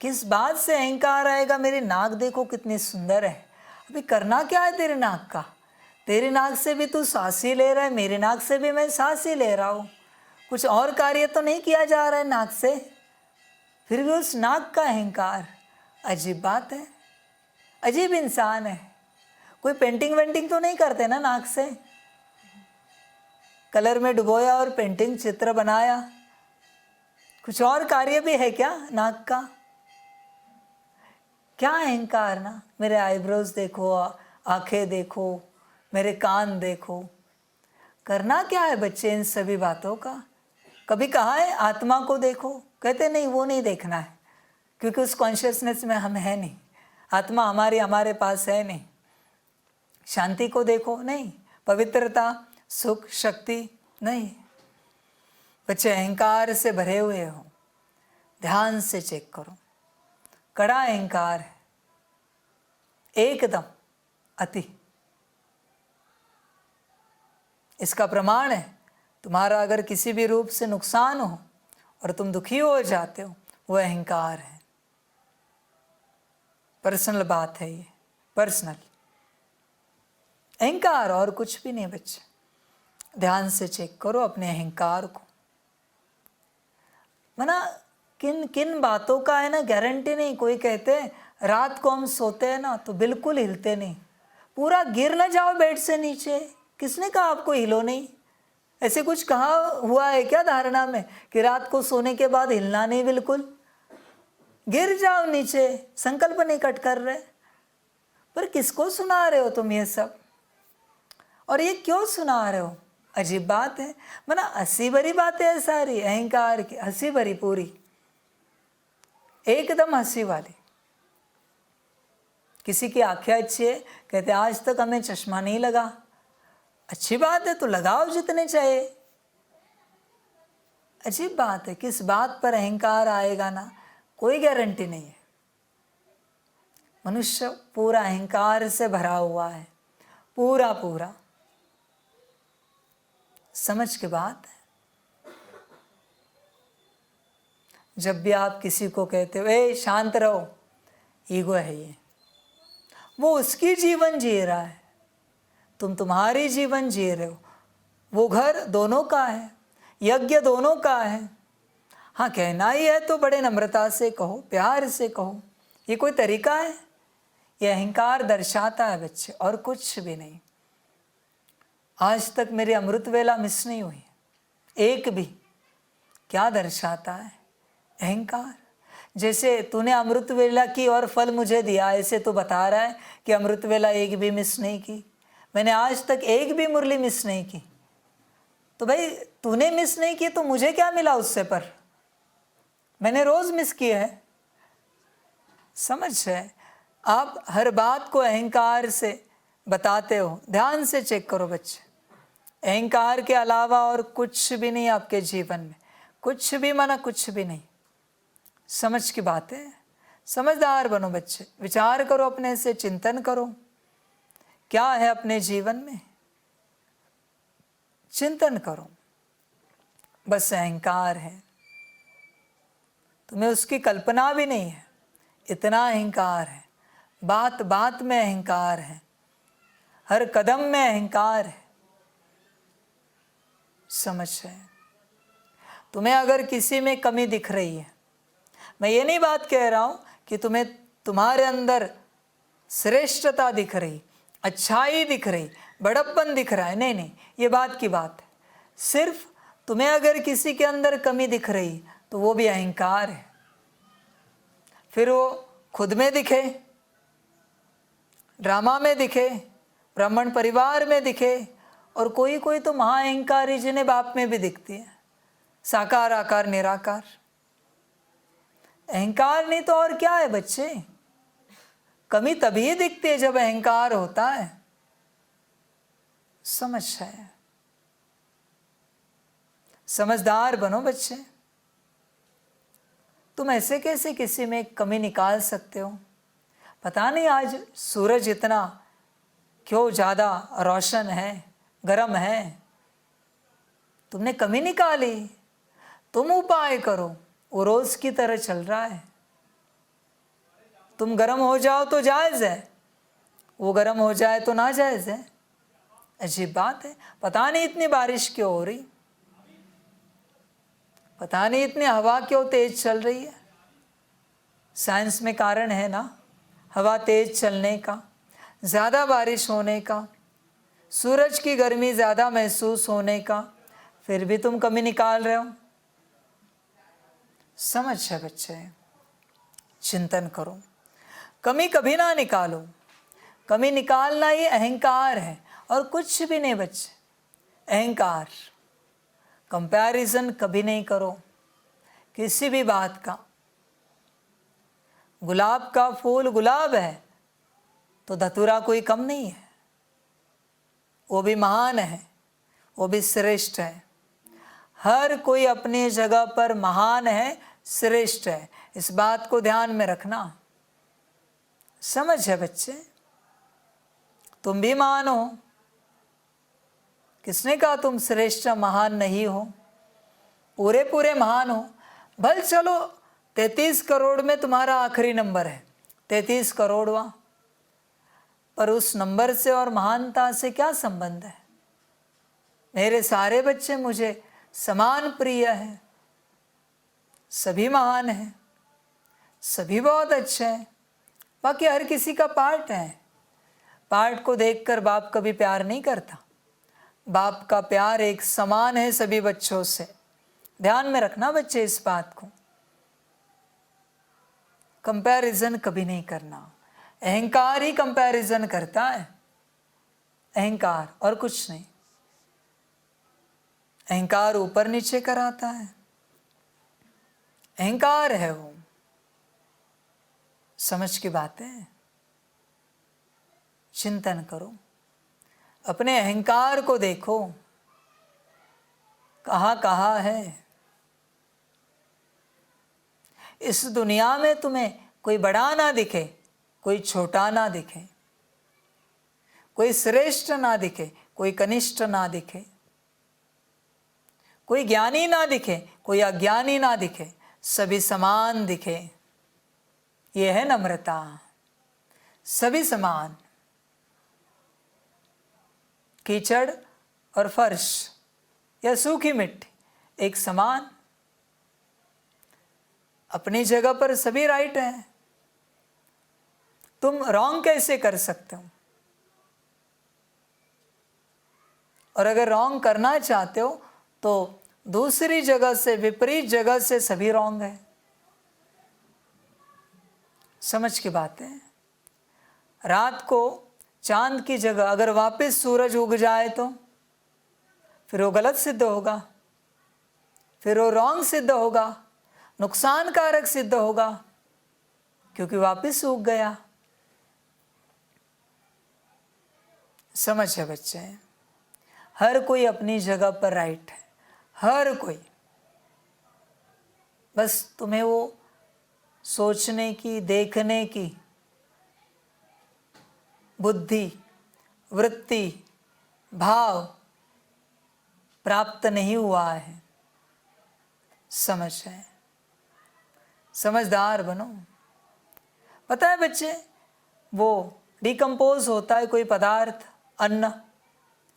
किस बात से अहंकार आएगा? मेरी नाक देखो कितनी सुंदर है। अभी करना क्या है तेरे नाक का? तेरी नाक से भी तू सांस ही ले रहा है, मेरी नाक से भी मैं सांस ही ले रहा हूँ। कुछ और कार्य तो नहीं किया जा रहा है नाक से, फिर भी उस नाक का अहंकार। अजीब बात है, अजीब इंसान है। कोई पेंटिंग वेंटिंग तो नहीं करते ना नाक से? कलर में डुबोया और पेंटिंग चित्र बनाया। कुछ और कार्य भी है क्या नाक का? क्या अहंकार ना। मेरे आईब्रोज देखो, आंखें देखो, मेरे कान देखो। करना क्या है बच्चे इन सभी बातों का? कभी कहा है आत्मा को देखो? कहते नहीं, वो नहीं देखना है क्योंकि उस कॉन्शियसनेस में हम है नहीं। आत्मा हमारे पास है नहीं। शांति को देखो, नहीं। पवित्रता, सुख, शक्ति, नहीं। बच्चे अहंकार से भरे हुए हो, ध्यान से चेक करो। कड़ा अहंकार है, एकदम अति। इसका प्रमाण है तुम्हारा अगर किसी भी रूप से नुकसान हो और तुम दुखी हो जाते हो, वो अहंकार है। पर्सनल बात है ये, पर्सनल अहंकार और कुछ भी नहीं बच्चे। ध्यान से चेक करो अपने अहंकार को। मना किन किन बातों का है ना गारंटी नहीं। कोई कहते हैं रात को हम सोते हैं ना तो बिल्कुल हिलते नहीं, पूरा गिर ना जाओ बेड से नीचे। किसने कहा आपको हिलो नहीं? ऐसे कुछ कहा हुआ है क्या धारणा में कि रात को सोने के बाद हिलना नहीं बिल्कुल? गिर जाओ नीचे, संकल्प नहीं कट कर रहे। पर किसको सुना रहे हो तुम ये सब, और ये क्यों सुना रहे हो? अजीब बात है, मना हंसी भरी बातें है सारी, अहंकार की हंसी भरी, पूरी एकदम हंसी वाली। किसी की आंखें अच्छी है, कहते आज तक हमें चश्मा नहीं लगा। अच्छी बात है, तो लगाओ जितने चाहिए। अजीब बात है, किस बात पर अहंकार आएगा ना, कोई गारंटी नहीं है। मनुष्य पूरा अहंकार से भरा हुआ है, पूरा पूरा। समझ की बात है। जब भी आप किसी को कहते हो ए शांत रहो, ईगो है ये। वो उसकी जीवन जी रहा है, तुम तुम्हारी जीवन जी रहे हो। वो घर दोनों का है, यज्ञ दोनों का है। हाँ, कहना ही है तो बड़े नम्रता से कहो, प्यार से कहो। ये कोई तरीका है? ये अहंकार दर्शाता है बच्चे, और कुछ भी नहीं। आज तक मेरी अमृत वेला मिस नहीं हुई, एक भी। क्या दर्शाता है? अहंकार। जैसे तूने अमृत वेला की और फल मुझे दिया, ऐसे तो बता रहा है कि अमृत वेला एक भी मिस नहीं की। मैंने आज तक एक भी मुरली मिस नहीं की। तो भाई तूने मिस नहीं की तो मुझे क्या मिला उससे? पर मैंने रोज मिस किया है। समझ है? आप हर बात को अहंकार से बताते हो। ध्यान से चेक करो बच्चे, अहंकार के अलावा और कुछ भी नहीं आपके जीवन में, कुछ भी माना कुछ भी नहीं। समझ की बात है। समझदार बनो बच्चे, विचार करो, अपने से चिंतन करो, क्या है अपने जीवन में, चिंतन करो। बस अहंकार है, तुम्हें उसकी कल्पना भी नहीं है, इतना अहंकार है। बात बात में अहंकार है, हर कदम में अहंकार है। समझ है? तुम्हें अगर किसी में कमी दिख रही है, मैं ये नहीं बात कह रहा हूं कि तुम्हें तुम्हारे अंदर श्रेष्ठता दिख रही, अच्छाई दिख रही, बड़प्पन दिख रहा है, नहीं नहीं, ये बात की बात है। सिर्फ तुम्हें अगर किसी के अंदर कमी दिख रही तो वो भी अहंकार है। फिर वो खुद में दिखे, ड्रामा में दिखे, ब्राह्मण परिवार में दिखे, और कोई कोई तो महाअहंकारी जिन्हें बाप में भी दिखती है, साकार आकार निराकार। अहंकार नहीं तो और क्या है बच्चे? कमी तभी दिखती है जब अहंकार होता है। समझ है? समझदार बनो बच्चे। तुम ऐसे कैसे किसी में कमी निकाल सकते हो? पता नहीं आज सूरज इतना क्यों ज़्यादा रोशन है, गर्म है, तुमने कमी निकाली। तुम उपाय करो, वो रोज की तरह चल रहा है। तुम गर्म हो जाओ तो जायज़ है, वो गर्म हो जाए तो ना जायज़ है। अजीब बात है। पता नहीं इतनी बारिश क्यों हो रही, पता नहीं इतनी हवा क्यों तेज चल रही है। साइंस में कारण है ना, हवा तेज चलने का, ज़्यादा बारिश होने का, सूरज की गर्मी ज़्यादा महसूस होने का। फिर भी तुम कमी निकाल रहे हो। समझ है बच्चे? चिंतन करो, कमी कभी ना निकालो। कमी निकालना ही अहंकार है, और कुछ भी नहीं बच्चे। अहंकार। कंपैरिजन कभी नहीं करो किसी भी बात का। गुलाब का फूल गुलाब है तो धतूरा कोई कम नहीं है, वो भी महान है, वो भी श्रेष्ठ है। हर कोई अपनी जगह पर महान है, श्रेष्ठ है। इस बात को ध्यान में रखना। समझ है बच्चे? तुम भी महान हो। किसने कहा तुम श्रेष्ठ महान नहीं हो? पूरे पूरे महान हो। भल चलो 33 करोड़ में तुम्हारा आखिरी नंबर है, 33 करोड़वा, पर उस नंबर से और महानता से क्या संबंध है? मेरे सारे बच्चे मुझे समान प्रिय है, सभी महान हैं, सभी बहुत अच्छे हैं। बाकी हर किसी का पार्ट है। पार्ट को देखकर बाप कभी प्यार नहीं करता। बाप का प्यार एक समान है सभी बच्चों से। ध्यान में रखना बच्चे इस बात को। कंपैरिजन कभी नहीं करना। अहंकार ही कंपैरिजन करता है, अहंकार और कुछ नहीं। अहंकार ऊपर नीचे कराता है, अहंकार है वो। समझ की बात है, चिंतन करो, अपने अहंकार को देखो कहाँ कहाँ है। इस दुनिया में तुम्हें कोई बड़ा ना दिखे, कोई छोटा ना दिखे, कोई श्रेष्ठ ना दिखे, कोई कनिष्ठ ना दिखे, कोई ज्ञानी ना दिखे, कोई अज्ञानी ना दिखे, सभी समान दिखे। ये है नम्रता, सभी समान। कीचड़ और फर्श या सूखी मिट्टी एक समान, अपनी जगह पर सभी राइट हैं। तुम रॉन्ग कैसे कर सकते हो? और अगर रॉन्ग करना चाहते हो तो दूसरी जगह से, विपरीत जगह से सभी रॉन्ग है। समझ की बात है। रात को चांद की जगह अगर वापस सूरज उग जाए तो फिर वो गलत सिद्ध होगा, फिर वो रॉन्ग सिद्ध होगा, नुकसानकारक सिद्ध होगा, क्योंकि वापस उग गया। समझ है बच्चे? हर कोई अपनी जगह पर राइट है, हर कोई। बस तुम्हें वो सोचने की, देखने की बुद्धि, वृत्ति, भाव प्राप्त नहीं हुआ है। समझ है, समझदार बनो। पता है बच्चे, वो डिकम्पोज होता है कोई पदार्थ, अन्न,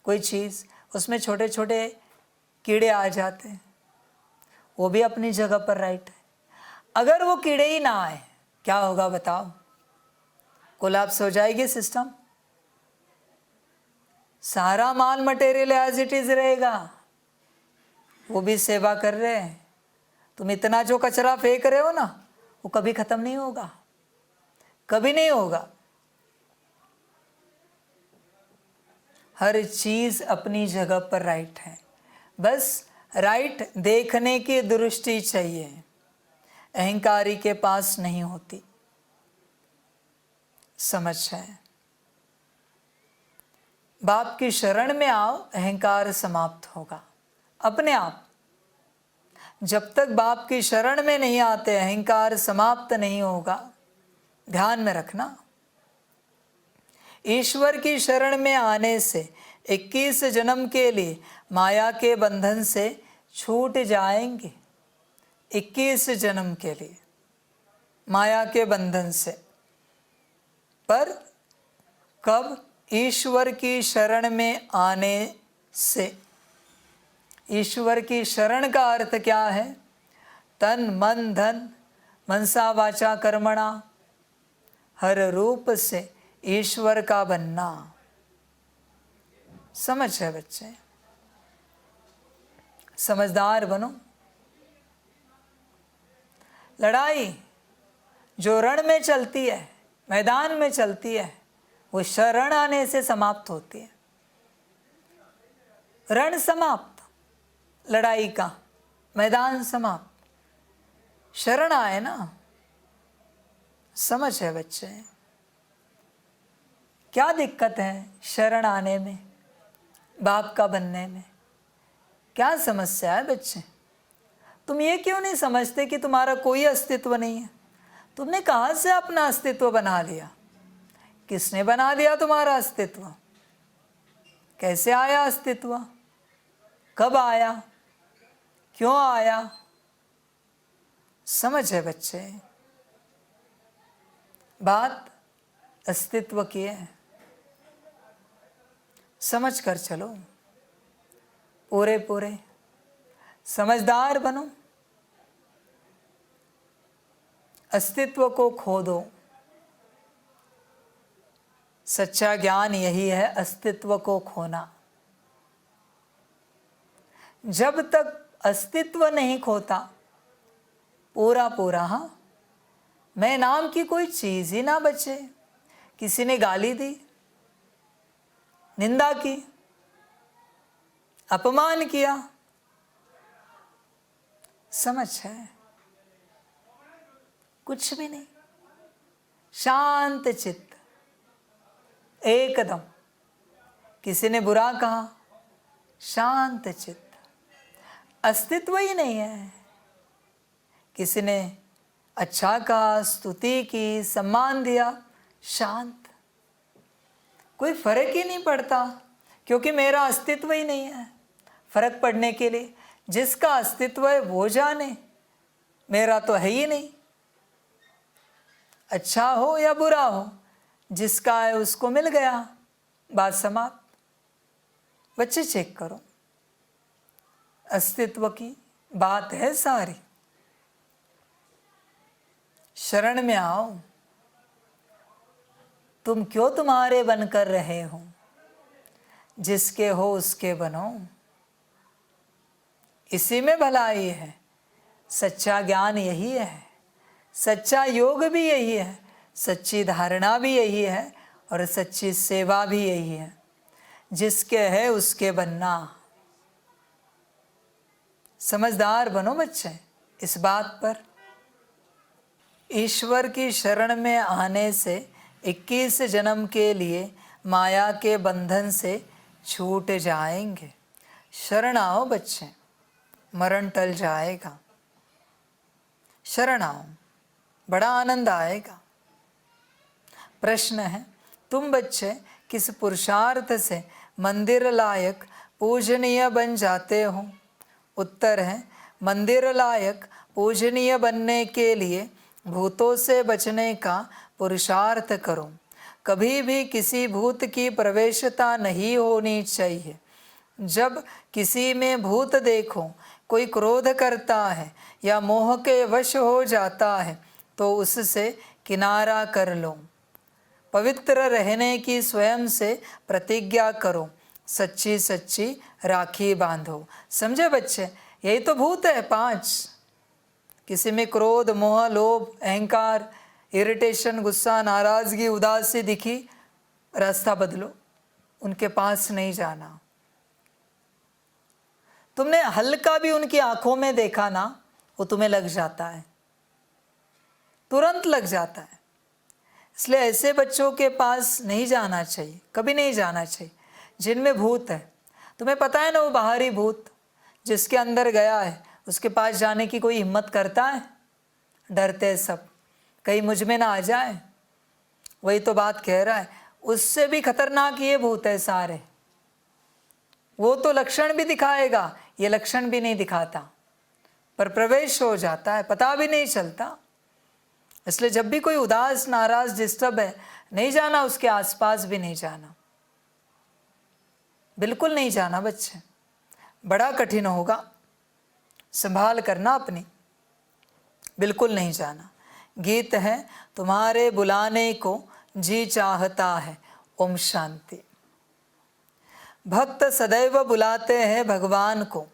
कोई चीज़, उसमें छोटे छोटे कीड़े आ जाते हैं, वो भी अपनी जगह पर राइट है। अगर वो कीड़े ही ना आए क्या होगा बताओ? कोलैप्स हो जाएगी सिस्टम, सारा माल मटेरियल एज इट इज रहेगा। वो भी सेवा कर रहे हैं। तुम इतना जो कचरा फेंक रहे हो ना, वो कभी खत्म नहीं होगा, कभी नहीं होगा। हर चीज अपनी जगह पर राइट है, बस राइट देखने की दृष्टि चाहिए, अहंकारी के पास नहीं होती। समझ है? बाप की शरण में आओ, अहंकार समाप्त होगा अपने आप। जब तक बाप की शरण में नहीं आते, अहंकार समाप्त नहीं होगा। ध्यान में रखना, ईश्वर की शरण में आने से 21 जन्म के लिए माया के बंधन से छूट जाएंगे। 21 जन्म के लिए माया के बंधन से। पर कब? ईश्वर की शरण में आने से। ईश्वर की शरण का अर्थ क्या है? तन मन धन मनसा वाचा कर्मणा, हर रूप से ईश्वर का बनना। समझ है बच्चे? समझदार बनो। लड़ाई जो रण में चलती है, मैदान में चलती है, वो शरण आने से समाप्त होती है। रण समाप्त, लड़ाई का मैदान समाप्त, शरण आए ना। समझ है बच्चे? क्या दिक्कत है शरण आने में, बाप का बनने में? क्या समस्या है बच्चे? तुम ये क्यों नहीं समझते कि तुम्हारा कोई अस्तित्व नहीं है? तुमने कहाँ से अपना अस्तित्व बना लिया? किसने बना दिया तुम्हारा अस्तित्व? कैसे आया अस्तित्व? कब आया? क्यों आया? समझ है बच्चे? बात अस्तित्व की है। समझ कर चलो, पूरे पूरे समझदार बनो। अस्तित्व को खो दो। सच्चा ज्ञान यही है, अस्तित्व को खोना। जब तक अस्तित्व नहीं खोता पूरा पूरा, हाँ, मैं नाम की कोई चीज ही ना बचे। किसी ने गाली दी, निंदा की, अपमान किया, समझ है? कुछ भी नहीं, शांत चित्त एकदम। किसी ने बुरा कहा, शांत चित्त, अस्तित्व ही नहीं है। किसी ने अच्छा कहा, स्तुति की, सम्मान दिया, शांत। कोई फर्क ही नहीं पड़ता, क्योंकि मेरा अस्तित्व ही नहीं है। फर्क पड़ने के लिए जिसका अस्तित्व है वो जाने, मेरा तो है ही नहीं। अच्छा हो या बुरा हो, जिसका है उसको मिल गया, बात समाप्त। बच्चे चेक करो, अस्तित्व की बात है सारी। शरण में आओ। तुम क्यों तुम्हारे बनकर रहे हो? जिसके हो उसके बनो। इसी में भलाई है। सच्चा ज्ञान यही है, सच्चा योग भी यही है, सच्ची धारणा भी यही है और सच्ची सेवा भी यही है। जिसके है उसके बनना। समझदार बनो बच्चे इस बात पर। ईश्वर की शरण में आने से 21 जन्म के लिए माया के बंधन से छूट जाएंगे। शरण आओ बच्चे, मरण टल जाएगा। शरण आओ, बड़ा आनंद आएगा। प्रश्न है, तुम बच्चे किस पुरुषार्थ से मंदिर लायक पूजनीय बन जाते हो? उत्तर है, मंदिर लायक पूजनीय बनने के लिए भूतों से बचने का पुरुषार्थ करो। कभी भी किसी भूत की प्रवेशता नहीं होनी चाहिए। जब किसी में भूत देखो, कोई क्रोध करता है या मोह के वश हो जाता है, तो उससे किनारा कर लो। पवित्र रहने की स्वयं से प्रतिज्ञा करो। सच्ची सच्ची राखी बांधो। समझे बच्चे? यही तो भूत है 5। किसी में क्रोध, मोह, लोभ, अहंकार, इरिटेशन, गुस्सा, नाराजगी, उदासी दिखी, रास्ता बदलो, उनके पास नहीं जाना। तुमने हल्का भी उनकी आंखों में देखा ना, वो तुम्हें लग जाता है, तुरंत लग जाता है। इसलिए ऐसे बच्चों के पास नहीं जाना चाहिए, कभी नहीं जाना चाहिए जिनमें भूत है। तुम्हें पता है ना, वो बाहरी भूत जिसके अंदर गया है, उसके पास जाने की कोई हिम्मत करता है? डरते सब, कहीं मुझ में ना आ जाए। वही तो बात कह रहा है, उससे भी खतरनाक ये भूत है सारे। वो तो लक्षण भी दिखाएगा, ये लक्षण भी नहीं दिखाता, पर प्रवेश हो जाता है, पता भी नहीं चलता। इसलिए जब भी कोई उदास, नाराज, डिस्टर्ब है, नहीं जाना, उसके आसपास भी नहीं जाना, बिल्कुल नहीं जाना बच्चे। बड़ा कठिन होगा, संभाल करना अपनी, बिल्कुल नहीं जाना। गीत है, तुम्हारे बुलाने को जी चाहता है। ओम शांति। भक्त सदैव बुलाते हैं भगवान को।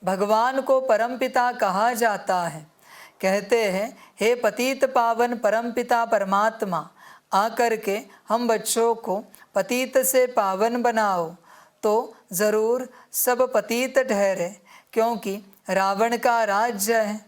भगवान को परमपिता कहा जाता है। कहते हैं, हे पतित पावन परमपिता परमात्मा, आकर के हम बच्चों को पतित से पावन बनाओ। तो ज़रूर सब पतित ठहरे, क्योंकि रावण का राज्य है।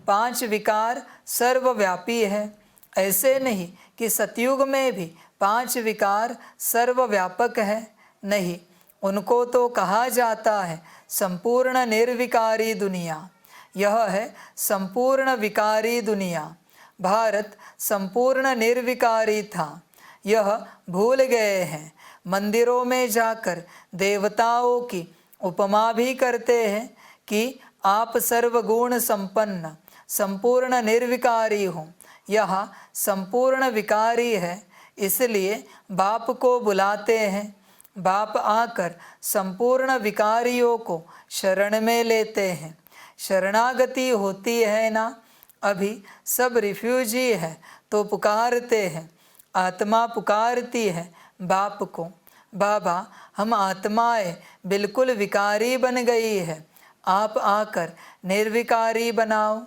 5 विकार सर्वव्यापी है। ऐसे नहीं कि सतयुग में भी 5 विकार सर्वव्यापक है, नहीं। उनको तो कहा जाता है संपूर्ण निर्विकारी दुनिया। यह है संपूर्ण विकारी दुनिया। भारत संपूर्ण निर्विकारी था, यह भूल गए हैं। मंदिरों में जाकर देवताओं की उपमा भी करते हैं कि आप सर्वगुण संपन्न, संपूर्ण निर्विकारी हो। यह संपूर्ण विकारी है, इसलिए बाप को बुलाते हैं। बाप आकर संपूर्ण विकारियों को शरण में लेते हैं। शरणागति होती है ना, अभी सब रिफ्यूजी है तो पुकारते हैं। आत्मा पुकारती है बाप को, बाबा हम आत्माएं बिल्कुल विकारी बन गई है, आप आकर निर्विकारी बनाओ।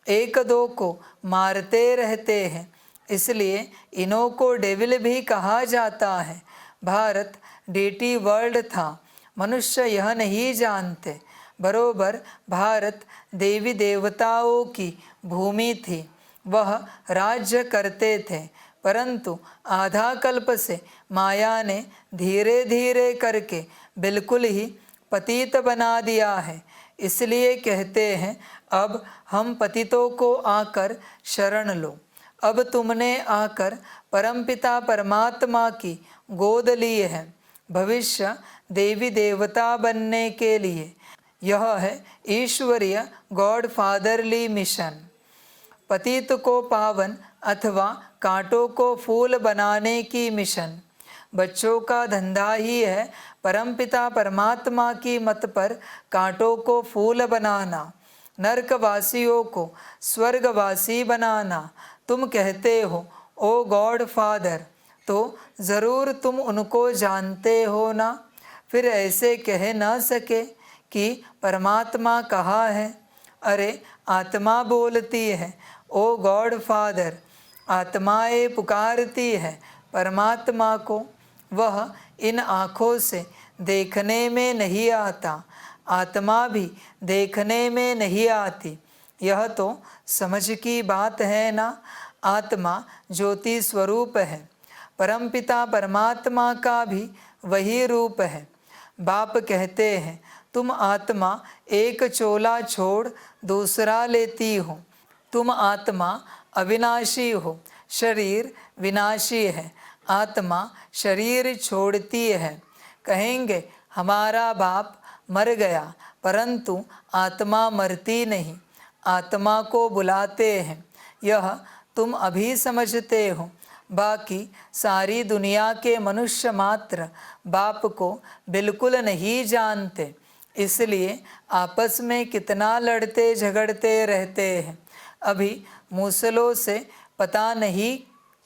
एक दो को मारते रहते हैं, इसलिए इन्हों को डेविल भी कहा जाता है। भारत डीटी वर्ल्ड था, मनुष्य यह नहीं जानते। बरोबर भारत देवी देवताओं की भूमि थी, वह राज्य करते थे, परंतु आधा कल्प से माया ने धीरे धीरे करके बिल्कुल ही पतित बना दिया है। इसलिए कहते हैं अब हम पतितों को आकर शरण लो। अब तुमने आकर परमपिता परमात्मा की गोद ली है, भविष्य देवी देवता बनने के लिए। यह है ईश्वरीय गॉड फादरली मिशन। पतित को पावन अथवा कांटों को फूल बनाने की मिशन। बच्चों का धंधा ही है परमपिता परमात्मा की मत पर कांटों को फूल बनाना, नरकवासियों को स्वर्गवासी बनाना। तुम कहते हो ओ गॉड फादर, तो ज़रूर तुम उनको जानते हो ना, फिर ऐसे कह ना सके कि परमात्मा कहाँ है। अरे आत्मा बोलती है ओ गॉड फादर, आत्माएं पुकारती है परमात्मा को। वह इन आँखों से देखने में नहीं आता, आत्मा भी देखने में नहीं आती। यह तो समझ की बात है ना। आत्मा ज्योति स्वरूप है, परमपिता परमात्मा का भी वही रूप है। बाप कहते हैं तुम आत्मा एक चोला छोड़ दूसरा लेती हो। तुम आत्मा अविनाशी हो, शरीर विनाशी है। आत्मा शरीर छोड़ती है। कहेंगे हमारा बाप मर गया, परंतु आत्मा मरती नहीं, आत्मा को बुलाते हैं। यह तुम अभी समझते हो, बाकी सारी दुनिया के मनुष्य मात्र बाप को बिल्कुल नहीं जानते, इसलिए आपस में कितना लड़ते झगड़ते रहते हैं। अभी मूसलों से पता नहीं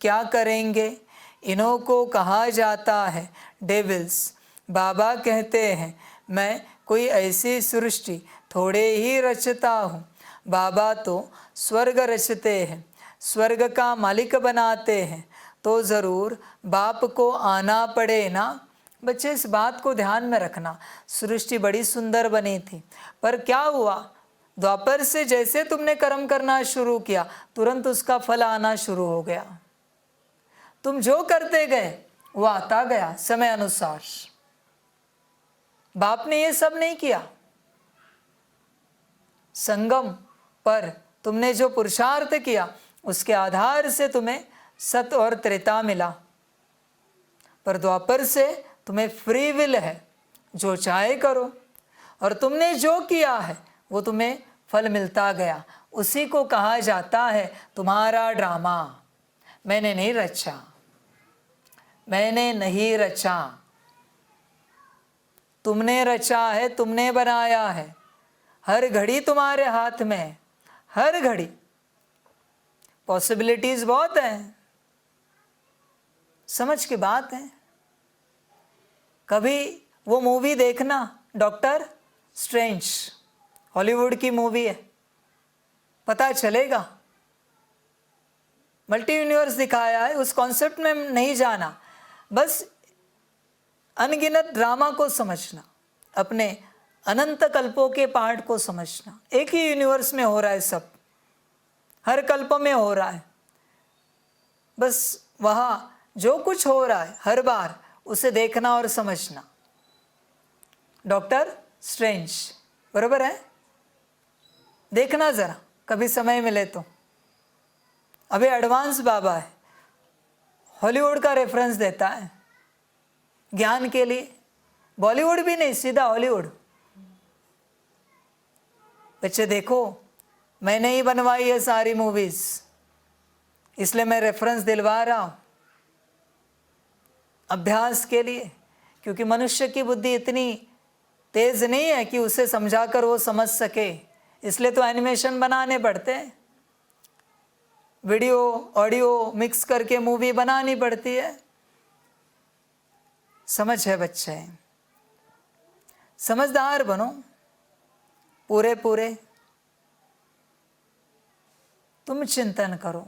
क्या करेंगे। इन्हों को कहा जाता है डेविल्स। बाबा कहते हैं मैं कोई ऐसी सृष्टि थोड़े ही रचता हूँ। बाबा तो स्वर्ग रचते हैं, स्वर्ग का मालिक बनाते हैं, तो ज़रूर बाप को आना पड़े ना। बच्चे इस बात को ध्यान में रखना। सृष्टि बड़ी सुंदर बनी थी, पर क्या हुआ, द्वापर से जैसे तुमने कर्म करना शुरू किया, तुरंत उसका फल आना शुरू हो गया। तुम जो करते गए वो आता गया समय अनुसार। बाप ने ये सब नहीं किया। संगम पर तुमने जो पुरुषार्थ किया उसके आधार से तुम्हें सत और त्रेता मिला, पर द्वापर से तुम्हें फ्री विल है, जो चाहे करो, और तुमने जो किया है वो तुम्हें फल मिलता गया। उसी को कहा जाता है तुम्हारा ड्रामा। मैंने नहीं रचा, मैंने नहीं रचा, तुमने रचा है, तुमने बनाया है। हर घड़ी तुम्हारे हाथ में है, हर घड़ी। पॉसिबिलिटीज बहुत हैं, समझ की बात है। कभी वो मूवी देखना डॉक्टर स्ट्रेंज, हॉलीवुड की मूवी है, पता चलेगा। मल्टी यूनिवर्स दिखाया है, उस कॉन्सेप्ट में नहीं जाना, बस अनगिनत ड्रामा को समझना, अपने अनंत कल्पों के पार्ट को समझना। एक ही यूनिवर्स में हो रहा है सब, हर कल्प में हो रहा है। बस वहाँ जो कुछ हो रहा है हर बार उसे देखना और समझना। डॉक्टर स्ट्रेंज, बरोबर है, देखना ज़रा कभी समय मिले तो। अभी एडवांस बाबा है, हॉलीवुड का रेफरेंस देता है ज्ञान के लिए। बॉलीवुड भी नहीं, सीधा हॉलीवुड। बच्चे देखो, मैंने ही बनवाई है सारी मूवीज़, इसलिए मैं रेफरेंस दिलवा रहा हूँ अभ्यास के लिए, क्योंकि मनुष्य की बुद्धि इतनी तेज़ नहीं है कि उसे समझाकर वो समझ सके। इसलिए तो एनिमेशन बनाने पड़ते हैं, वीडियो ऑडियो मिक्स करके मूवी बनानी पड़ती है। समझ है बच्चे, समझदार बनो पूरे पूरे। तुम चिंतन करो।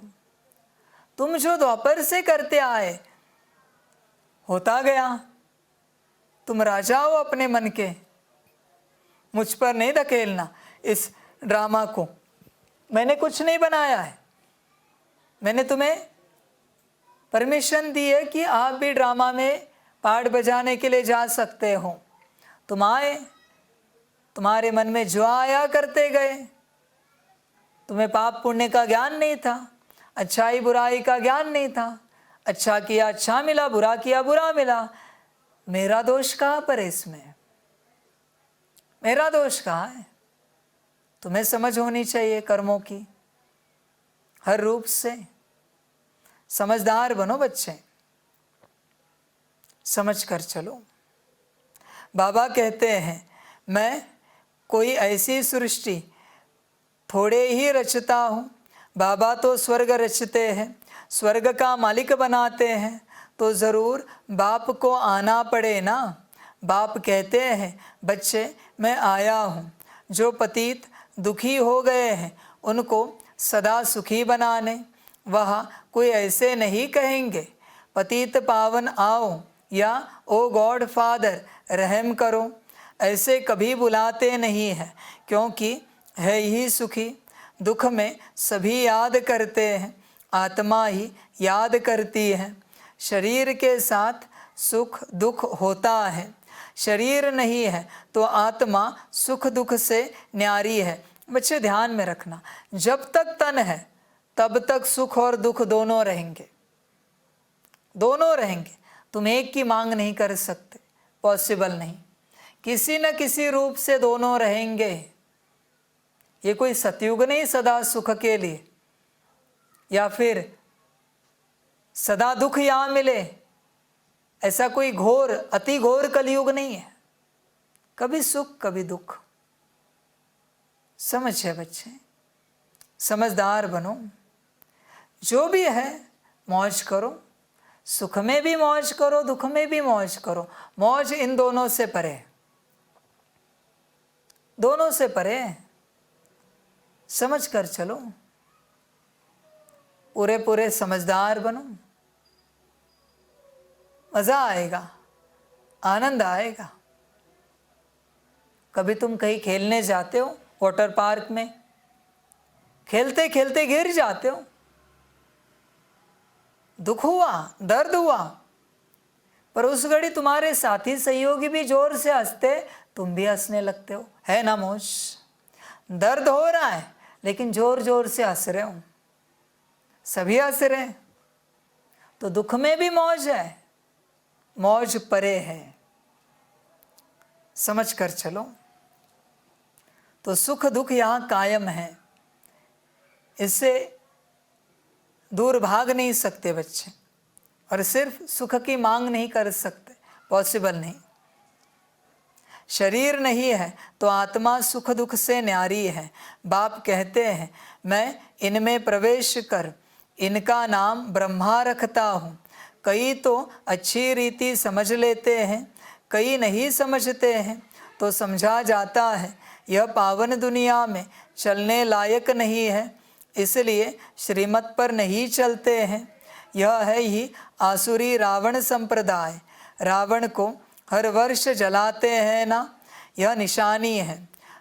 तुम जो द्वापर से करते आए होता गया। तुम राजा हो अपने मन के, मुझ पर नहीं धकेलना इस ड्रामा को। मैंने कुछ नहीं बनाया है। मैंने तुम्हें परमिशन दी है कि आप भी ड्रामा में पार्ट बजाने के लिए जा सकते हो। तुम आए, तुम्हारे मन में जो आया करते गए। तुम्हें पाप पुण्य का ज्ञान नहीं था, अच्छाई बुराई का ज्ञान नहीं था। अच्छा किया अच्छा मिला, बुरा किया बुरा मिला। मेरा दोष कहाँ पर है इसमें? मेरा दोष कहाँ है? तुम्हें समझ होनी चाहिए कर्मों की हर रूप से। समझदार बनो बच्चे, समझ कर चलो। बाबा कहते हैं मैं कोई ऐसी सृष्टि थोड़े ही रचता हूँ। बाबा तो स्वर्ग रचते हैं, स्वर्ग का मालिक बनाते हैं, तो ज़रूर बाप को आना पड़े ना। बाप कहते हैं बच्चे मैं आया हूँ, जो पतित दुखी हो गए हैं उनको सदा सुखी बनाने। वह कोई ऐसे नहीं कहेंगे पतित पावन आओ या ओ गॉड फादर रहम करो, ऐसे कभी बुलाते नहीं हैं, क्योंकि है ही सुखी। दुख में सभी याद करते हैं, आत्मा ही याद करती है। शरीर के साथ सुख दुख होता है, शरीर नहीं है तो आत्मा सुख दुख से न्यारी है। बच्चे ध्यान में रखना, जब तक तन है तब तक सुख और दुख दोनों रहेंगे, दोनों रहेंगे। तुम एक की मांग नहीं कर सकते, पॉसिबल नहीं। किसी न किसी रूप से दोनों रहेंगे। ये कोई सतयुग नहीं सदा सुख के लिए, या फिर सदा दुख यहाँ मिले, ऐसा कोई घोर अति घोर कलयुग नहीं है। कभी सुख कभी दुख। समझे बच्चे, समझदार बनो। जो भी है मौज करो, सुख में भी मौज करो, दुख में भी मौज करो। मौज इन दोनों से परे, दोनों से परे। समझ कर चलो, पूरे पूरे समझदार बनो। मजा आएगा, आनंद आएगा। कभी तुम कहीं खेलने जाते हो वाटर पार्क में, खेलते खेलते गिर जाते हो, दुख हुआ, दर्द हुआ, पर उस घड़ी तुम्हारे साथी सहयोगी भी जोर से हंसते, तुम भी हंसने लगते हो। है ना मौज? दर्द हो रहा है लेकिन जोर जोर से हंस रहे हो, सभी हंस रहे हैं। तो दुख में भी मौज है, मौज परे है। समझ कर चलो। तो सुख दुख यहाँ कायम है, इससे दूर भाग नहीं सकते बच्चे। और सिर्फ सुख की मांग नहीं कर सकते, पॉसिबल नहीं। शरीर नहीं है तो आत्मा सुख दुख से न्यारी है। बाप कहते हैं मैं इनमें प्रवेश कर इनका नाम ब्रह्मा रखता हूँ। कई तो अच्छी रीति समझ लेते हैं, कई नहीं समझते हैं, तो समझा जाता है यह पावन दुनिया में चलने लायक नहीं है, इसलिए श्रीमत पर नहीं चलते हैं। यह है ही आसुरी रावण संप्रदाय। रावण को हर वर्ष जलाते हैं ना, यह निशानी है।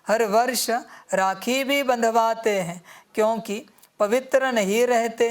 हर वर्ष राखी भी बंधवाते हैं, क्योंकि पवित्र नहीं रहते।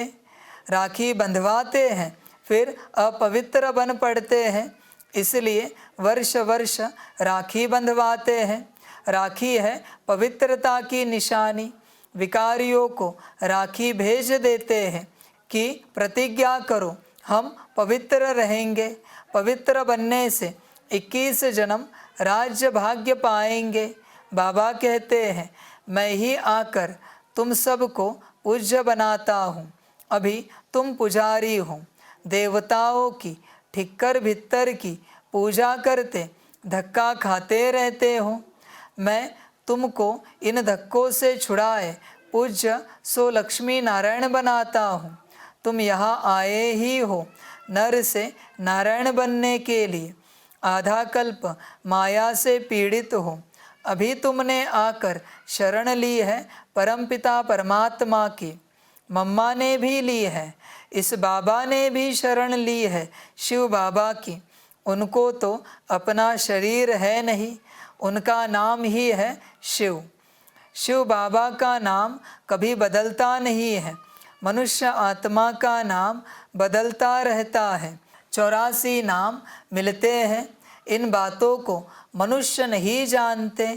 राखी बंधवाते हैं फिर अपवित्र बन पड़ते हैं, इसलिए वर्ष वर्ष राखी बंधवाते हैं। राखी है पवित्रता की निशानी। विकारियों को राखी भेज देते हैं कि प्रतिज्ञा करो हम पवित्र रहेंगे। पवित्र बनने से 21 जन्म राज्य भाग्य पाएंगे। बाबा कहते हैं मैं ही आकर तुम सबको पूज्य बनाता हूँ। अभी तुम पुजारी हो, देवताओं की ठिक्कर भित्तर की पूजा करते धक्का खाते रहते हो। मैं तुमको इन धक्कों से छुड़ाए पूज्य सो लक्ष्मी नारायण बनाता हूँ। तुम यहाँ आए ही हो नर से नारायण बनने के लिए। आधा कल्प माया से पीड़ित हो, अभी तुमने आकर शरण ली है परमपिता परमात्मा की। मम्मा ने भी ली है, इस बाबा ने भी शरण ली है शिव बाबा की। उनको तो अपना शरीर है नहीं, उनका नाम ही है शिव। शिव बाबा का नाम कभी बदलता नहीं है, मनुष्य आत्मा का नाम बदलता रहता है। 84 नाम मिलते हैं, इन बातों को मनुष्य नहीं जानते।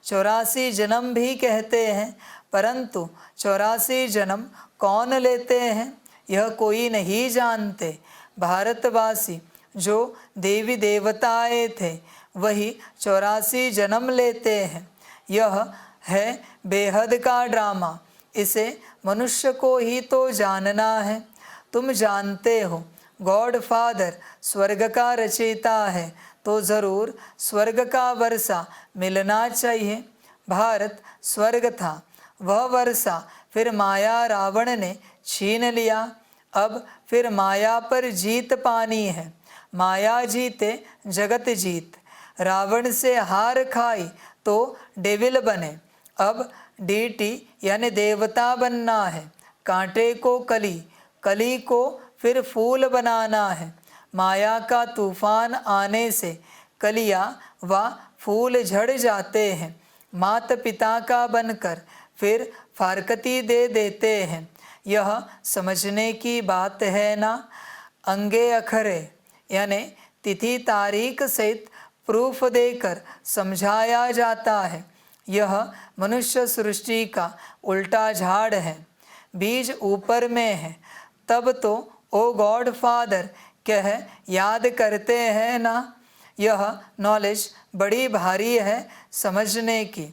84 जन्म भी कहते हैं, परंतु 84 जन्म कौन लेते हैं यह कोई नहीं जानते। भारतवासी जो देवी देवताएं थे वही 84 जन्म लेते हैं। यह है बेहद का ड्रामा, इसे मनुष्य को ही तो जानना है। तुम जानते हो गॉड फादर स्वर्ग का रचयिता है, तो ज़रूर स्वर्ग का वर्षा मिलना चाहिए। भारत स्वर्ग था, वह वर्षा फिर माया रावण ने छीन लिया। अब फिर माया पर जीत पानी है, माया जीते जगत जीत। रावण से हार खाई तो डेविल बने, अब डीटी यानी देवता बनना है। कांटे को कली, कली को फिर फूल बनाना है। माया का तूफान आने से कलियाँ व फूल झड़ जाते हैं। माता पिता का बनकर फिर फारकती दे देते हैं। यह समझने की बात है ना। अंगे अखरे यानी तिथि तारीख सहित प्रूफ देकर समझाया जाता है। यह मनुष्य सृष्टि का उल्टा झाड़ है, बीज ऊपर में है। तब तो ओ गॉड फादर कह याद करते हैं ना। यह नॉलेज बड़ी भारी है समझने की।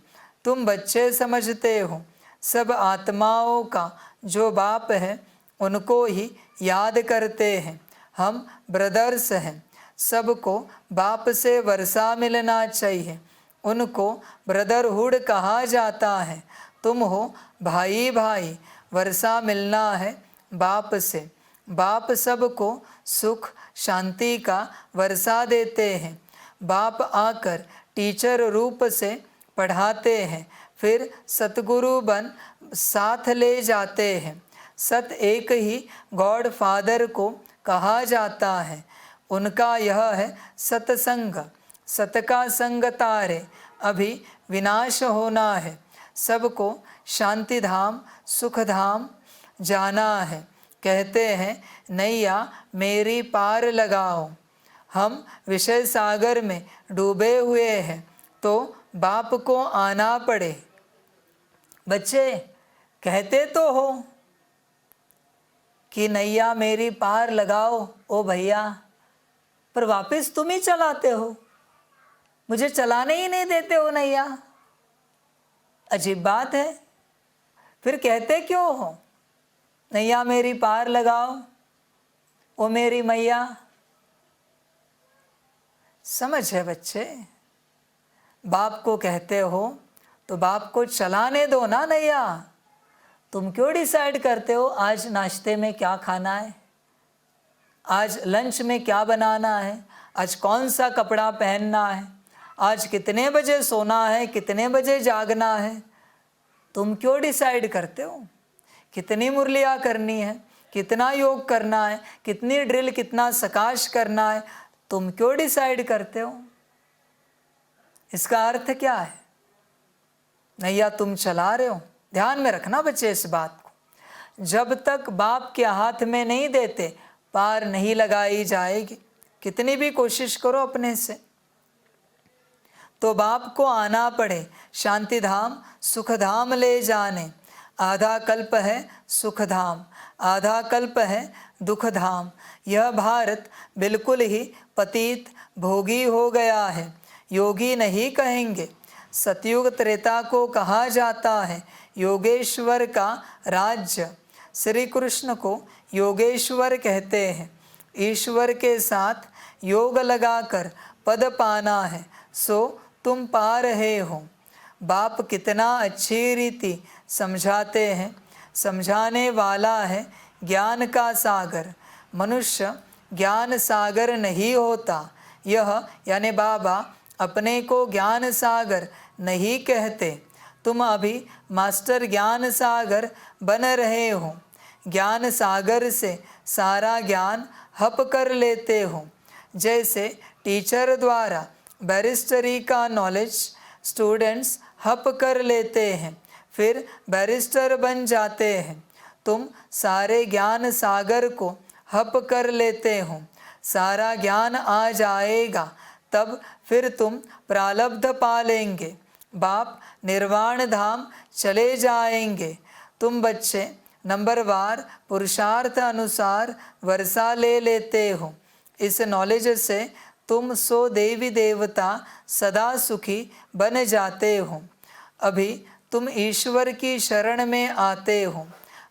तुम बच्चे समझते हो, सब आत्माओं का जो बाप है उनको ही याद करते हैं। हम ब्रदर्स हैं, सबको बाप से वर्षा मिलना चाहिए, उनको ब्रदरहुड कहा जाता है। तुम हो भाई भाई, वर्षा मिलना है बाप से। बाप सबको सुख शांति का वर्षा देते हैं। बाप आकर टीचर रूप से पढ़ाते हैं, फिर सतगुरु बन साथ ले जाते हैं। सत एक ही गॉड फादर को कहा जाता है, उनका यह है सत्संग। सत का संग तारे, अभी विनाश होना है। सबको शांति धाम सुख धाम जाना है। कहते हैं नैया मेरी पार लगाओ। हम विषय सागर में डूबे हुए हैं तो बाप को आना पड़े। बच्चे कहते तो हो कि नैया मेरी पार लगाओ ओ भैया, पर वापस तुम ही चलाते हो, मुझे चलाने ही नहीं देते हो नैया। अजीब बात है। फिर कहते क्यों हो नैया मेरी पार लगाओ ओ मेरी मैया? समझ है बच्चे, बाप को कहते हो तो बाप को चलाने दो ना नैया। तुम क्यों डिसाइड करते हो आज नाश्ते में क्या खाना है, आज लंच में क्या बनाना है, आज कौन सा कपड़ा पहनना है, आज कितने बजे सोना है, कितने बजे जागना है? तुम क्यों डिसाइड करते हो? कितनी मुरलियाँ करनी है, कितना योग करना है, कितनी ड्रिल, कितना सकाश करना है, तुम क्यों डिसाइड करते हो? इसका अर्थ क्या है? नैया तुम चला रहे हो। ध्यान में रखना बच्चे इस बात को, जब तक बाप के हाथ में नहीं देते पार नहीं लगाई जाएगी। कितनी भी कोशिश करो अपने से, तो बाप को आना पड़े। शांति धाम सुख धाम ले जाने। आधा कल्प है सुख धाम, आधा कल्प है दुख धाम। यह भारत बिल्कुल ही पतित भोगी हो गया है, योगी नहीं कहेंगे। सतयुग त्रेता को कहा जाता है योगेश्वर का राज्य। श्री कृष्ण को योगेश्वर कहते हैं। ईश्वर के साथ योग लगाकर पद पाना है, सो तुम पा रहे हो। बाप कितना अच्छी रीति समझाते हैं। समझाने वाला है ज्ञान का सागर। मनुष्य ज्ञान सागर नहीं होता। यह यानी बाबा अपने को ज्ञान सागर नहीं कहते। तुम अभी मास्टर ज्ञान सागर बन रहे हो। ज्ञान सागर से सारा ज्ञान हप कर लेते हो। जैसे टीचर द्वारा बैरिस्टरी का नॉलेज स्टूडेंट्स हप कर लेते हैं, फिर बैरिस्टर बन जाते हैं। तुम सारे ज्ञान सागर को हप कर लेते हो, सारा ज्ञान आ जाएगा, तब फिर तुम प्रारब्ध पालेंगे, बाप निर्वाण धाम चले जाएंगे। तुम बच्चे नंबरवार पुरुषार्थ अनुसार वर्षा ले लेते हो। इस नॉलेज से तुम सो देवी देवता सदा सुखी बन जाते हो। अभी तुम ईश्वर की शरण में आते हो।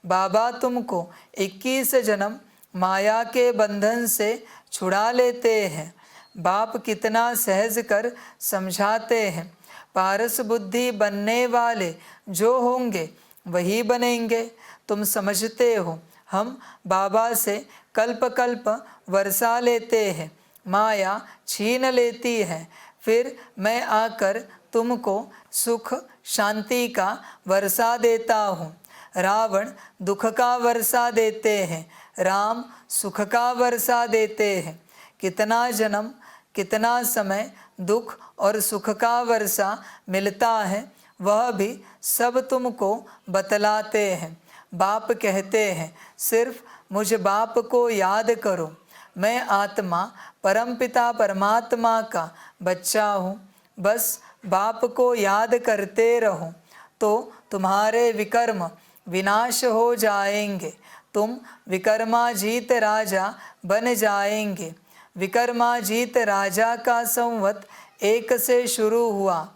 बाबा तुमको 21 जन्म माया के बंधन से छुड़ा लेते हैं। बाप कितना सहज कर समझाते हैं। पारस बुद्धि बनने वाले जो होंगे वही बनेंगे। तुम समझते हो हम बाबा से कल्प कल्प वर्षा लेते हैं, माया छीन लेती है, फिर मैं आकर तुमको सुख शांति का वर्षा देता हूँ। रावण दुख का वर्षा देते हैं, राम सुख का वर्षा देते हैं। कितना जन्म कितना समय दुख और सुख का वर्षा मिलता है वह भी सब तुमको बतलाते हैं। बाप कहते हैं सिर्फ मुझ बाप को याद करो। मैं आत्मा परमपिता परमात्मा का बच्चा हूँ। बस बाप को याद करते रहो तो तुम्हारे विकर्म विनाश हो जाएंगे। तुम विकर्माजीत राजा बन जाएंगे। विकर्माजीत राजा का संवत 1 से शुरू हुआ,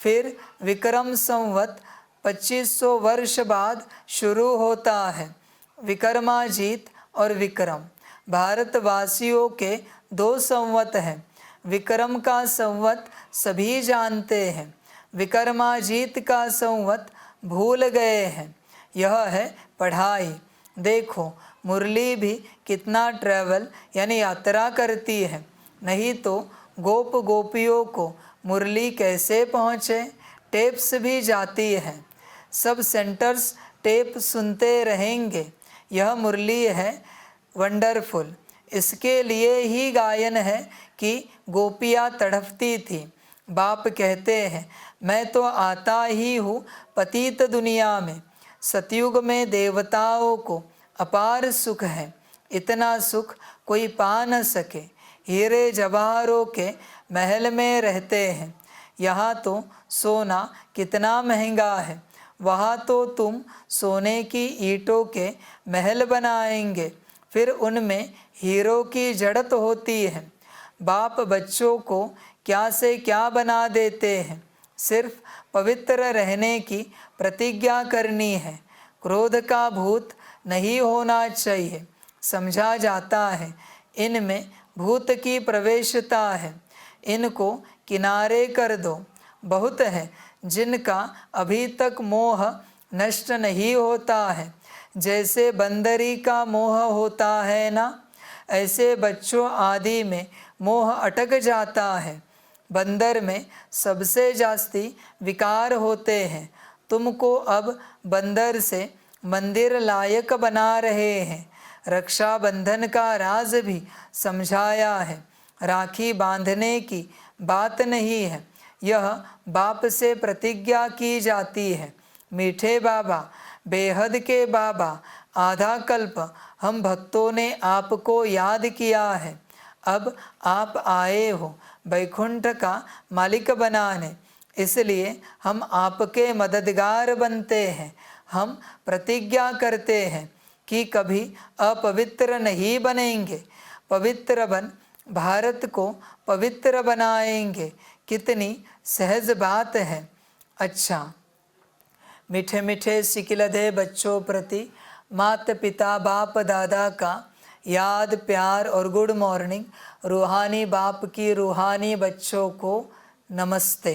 फिर विक्रम संवत 2500 वर्ष बाद शुरू होता है। विकर्माजीत और विक्रम भारतवासियों के 2 संवत हैं। विक्रम का संवत सभी जानते हैं, विकर्माजीत का संवत भूल गए हैं। यह है पढ़ाई। देखो मुरली भी कितना ट्रैवल यानी यात्रा करती है, नहीं तो गोप गोपियों को मुरली कैसे पहुँचे। टेप्स भी जाती हैं, सब सेंटर्स टेप सुनते रहेंगे। यह मुरली है वंडरफुल। इसके लिए ही गायन है कि गोपियाँ तड़पती थी। बाप कहते हैं मैं तो आता ही हूँ पतित दुनिया में। सतयुग में देवताओं को अपार सुख है, इतना सुख कोई पा न सके। हीरे जवाहरों के महल में रहते हैं, यहाँ तो सोना कितना महंगा है, वहाँ तो तुम सोने की ईंटों के महल बनाएंगे, फिर उनमें हीरो की जड़त होती है। बाप बच्चों को क्या से क्या बना देते हैं, सिर्फ पवित्र रहने की प्रतिज्ञा करनी है। क्रोध का भूत नहीं होना चाहिए, समझा जाता है इनमें भूत की प्रवेशता है, इनको किनारे कर दो। बहुत है जिनका अभी तक मोह नष्ट नहीं होता है, जैसे बंदरी का मोह होता है ना, ऐसे बच्चों आदि में मोह अटक जाता है। बंदर में सबसे जास्ती विकार होते हैं। तुमको अब बंदर से मंदिर लायक बना रहे हैं। रक्षाबंधन का राज भी समझाया है। राखी बांधने की बात नहीं है, यह बाप से प्रतिज्ञा की जाती है। मीठे बाबा, बेहद के बाबा, आधा कल्प हम भक्तों ने आपको याद किया है। अब आप आए हो वैकुंठ का मालिक बनाने, इसलिए हम आपके मददगार बनते हैं। हम प्रतिज्ञा करते हैं कि कभी अपवित्र नहीं बनेंगे, पवित्र बन भारत को पवित्र बनाएंगे। कितनी सहज बात है। अच्छा, मीठे मीठे सिकिलधे बच्चों प्रति माता पिता बाप दादा का याद प्यार और गुड मॉर्निंग। रूहानी बाप की रूहानी बच्चों को नमस्ते।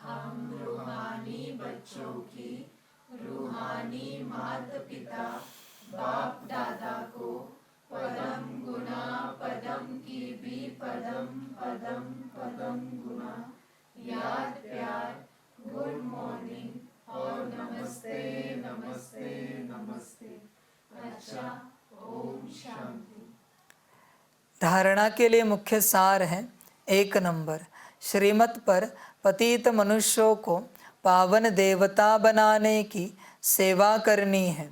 हम रूहानी बच्चों की रूहानी माता पिता बाप दादा को पदम गुना पदम की भी पदम पदम पदम गुना याद प्यार गुड मॉर्निंग और नमस्ते नमस्ते नमस्ते। धारणा के लिए मुख्य सार है। 1 नंबर, श्रीमत पर पतित मनुष्यों को पावन देवता बनाने की सेवा करनी है।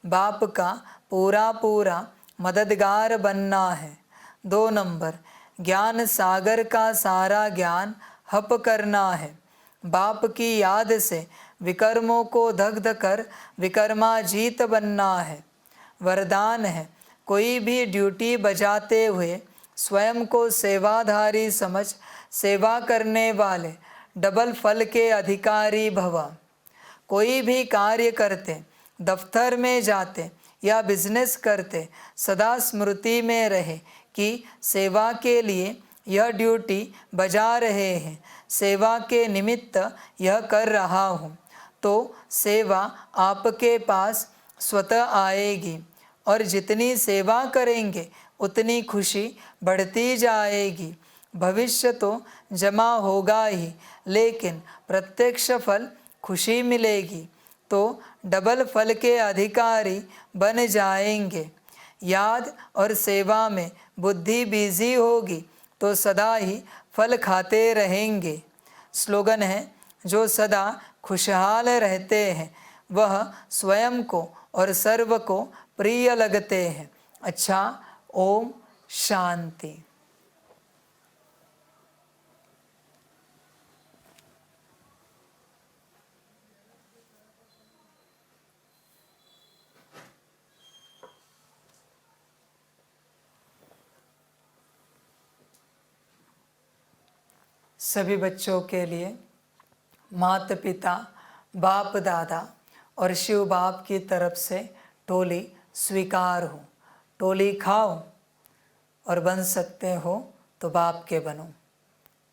बाप का पूरा पूरा मददगार बनना है। 2 नंबर, ज्ञान सागर का सारा ज्ञान हप करना है। बाप की याद से विकर्मों को दग्ध कर विकर्माजीत बनना है। वरदान है, कोई भी ड्यूटी बजाते हुए स्वयं को सेवाधारी समझ सेवा करने वाले डबल फल के अधिकारी भव। कोई भी कार्य करते, दफ्तर में जाते या बिजनेस करते, सदा स्मृति में रहे कि सेवा के लिए यह ड्यूटी बजा रहे हैं, सेवा के निमित्त यह कर रहा हूँ, तो सेवा आपके पास स्वतः आएगी और जितनी सेवा करेंगे उतनी खुशी बढ़ती जाएगी। भविष्य तो जमा होगा ही, लेकिन प्रत्यक्ष फल खुशी मिलेगी, तो डबल फल के अधिकारी बन जाएंगे। याद और सेवा में बुद्धि बिजी होगी तो सदा ही फल खाते रहेंगे। स्लोगन है, जो सदा खुशहाल रहते हैं वह स्वयं को और सर्व को प्रिय लगते हैं। अच्छा, ओम शांति। सभी बच्चों के लिए माता पिता, बाप दादा और शिव बाप की तरफ से टोली स्वीकार हो। टोली खाओ और बन सकते हो तो बाप के बनो।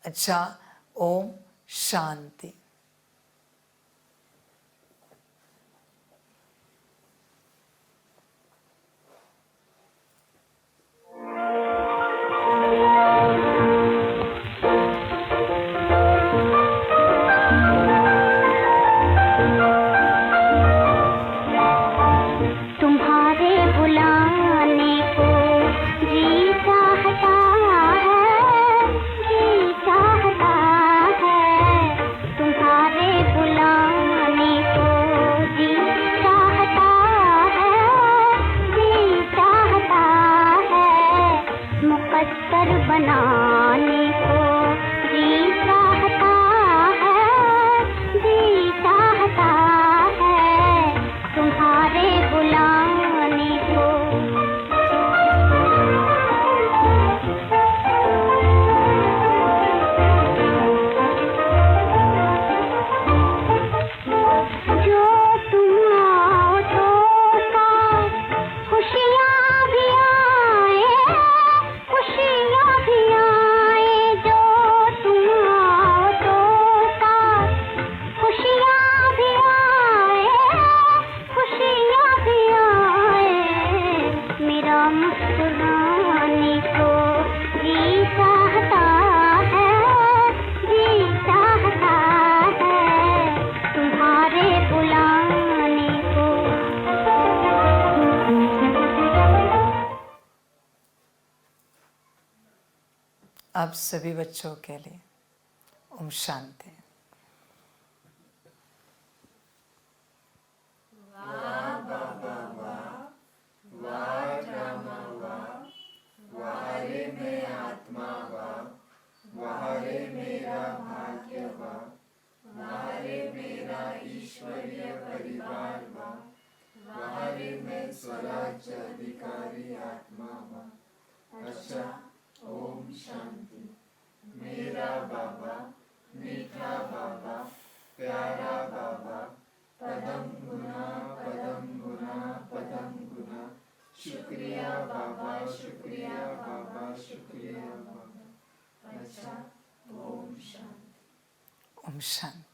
अच्छा, ओम शांति। आप सभी बच्चों के लिए ओम शांति। ओम शांति।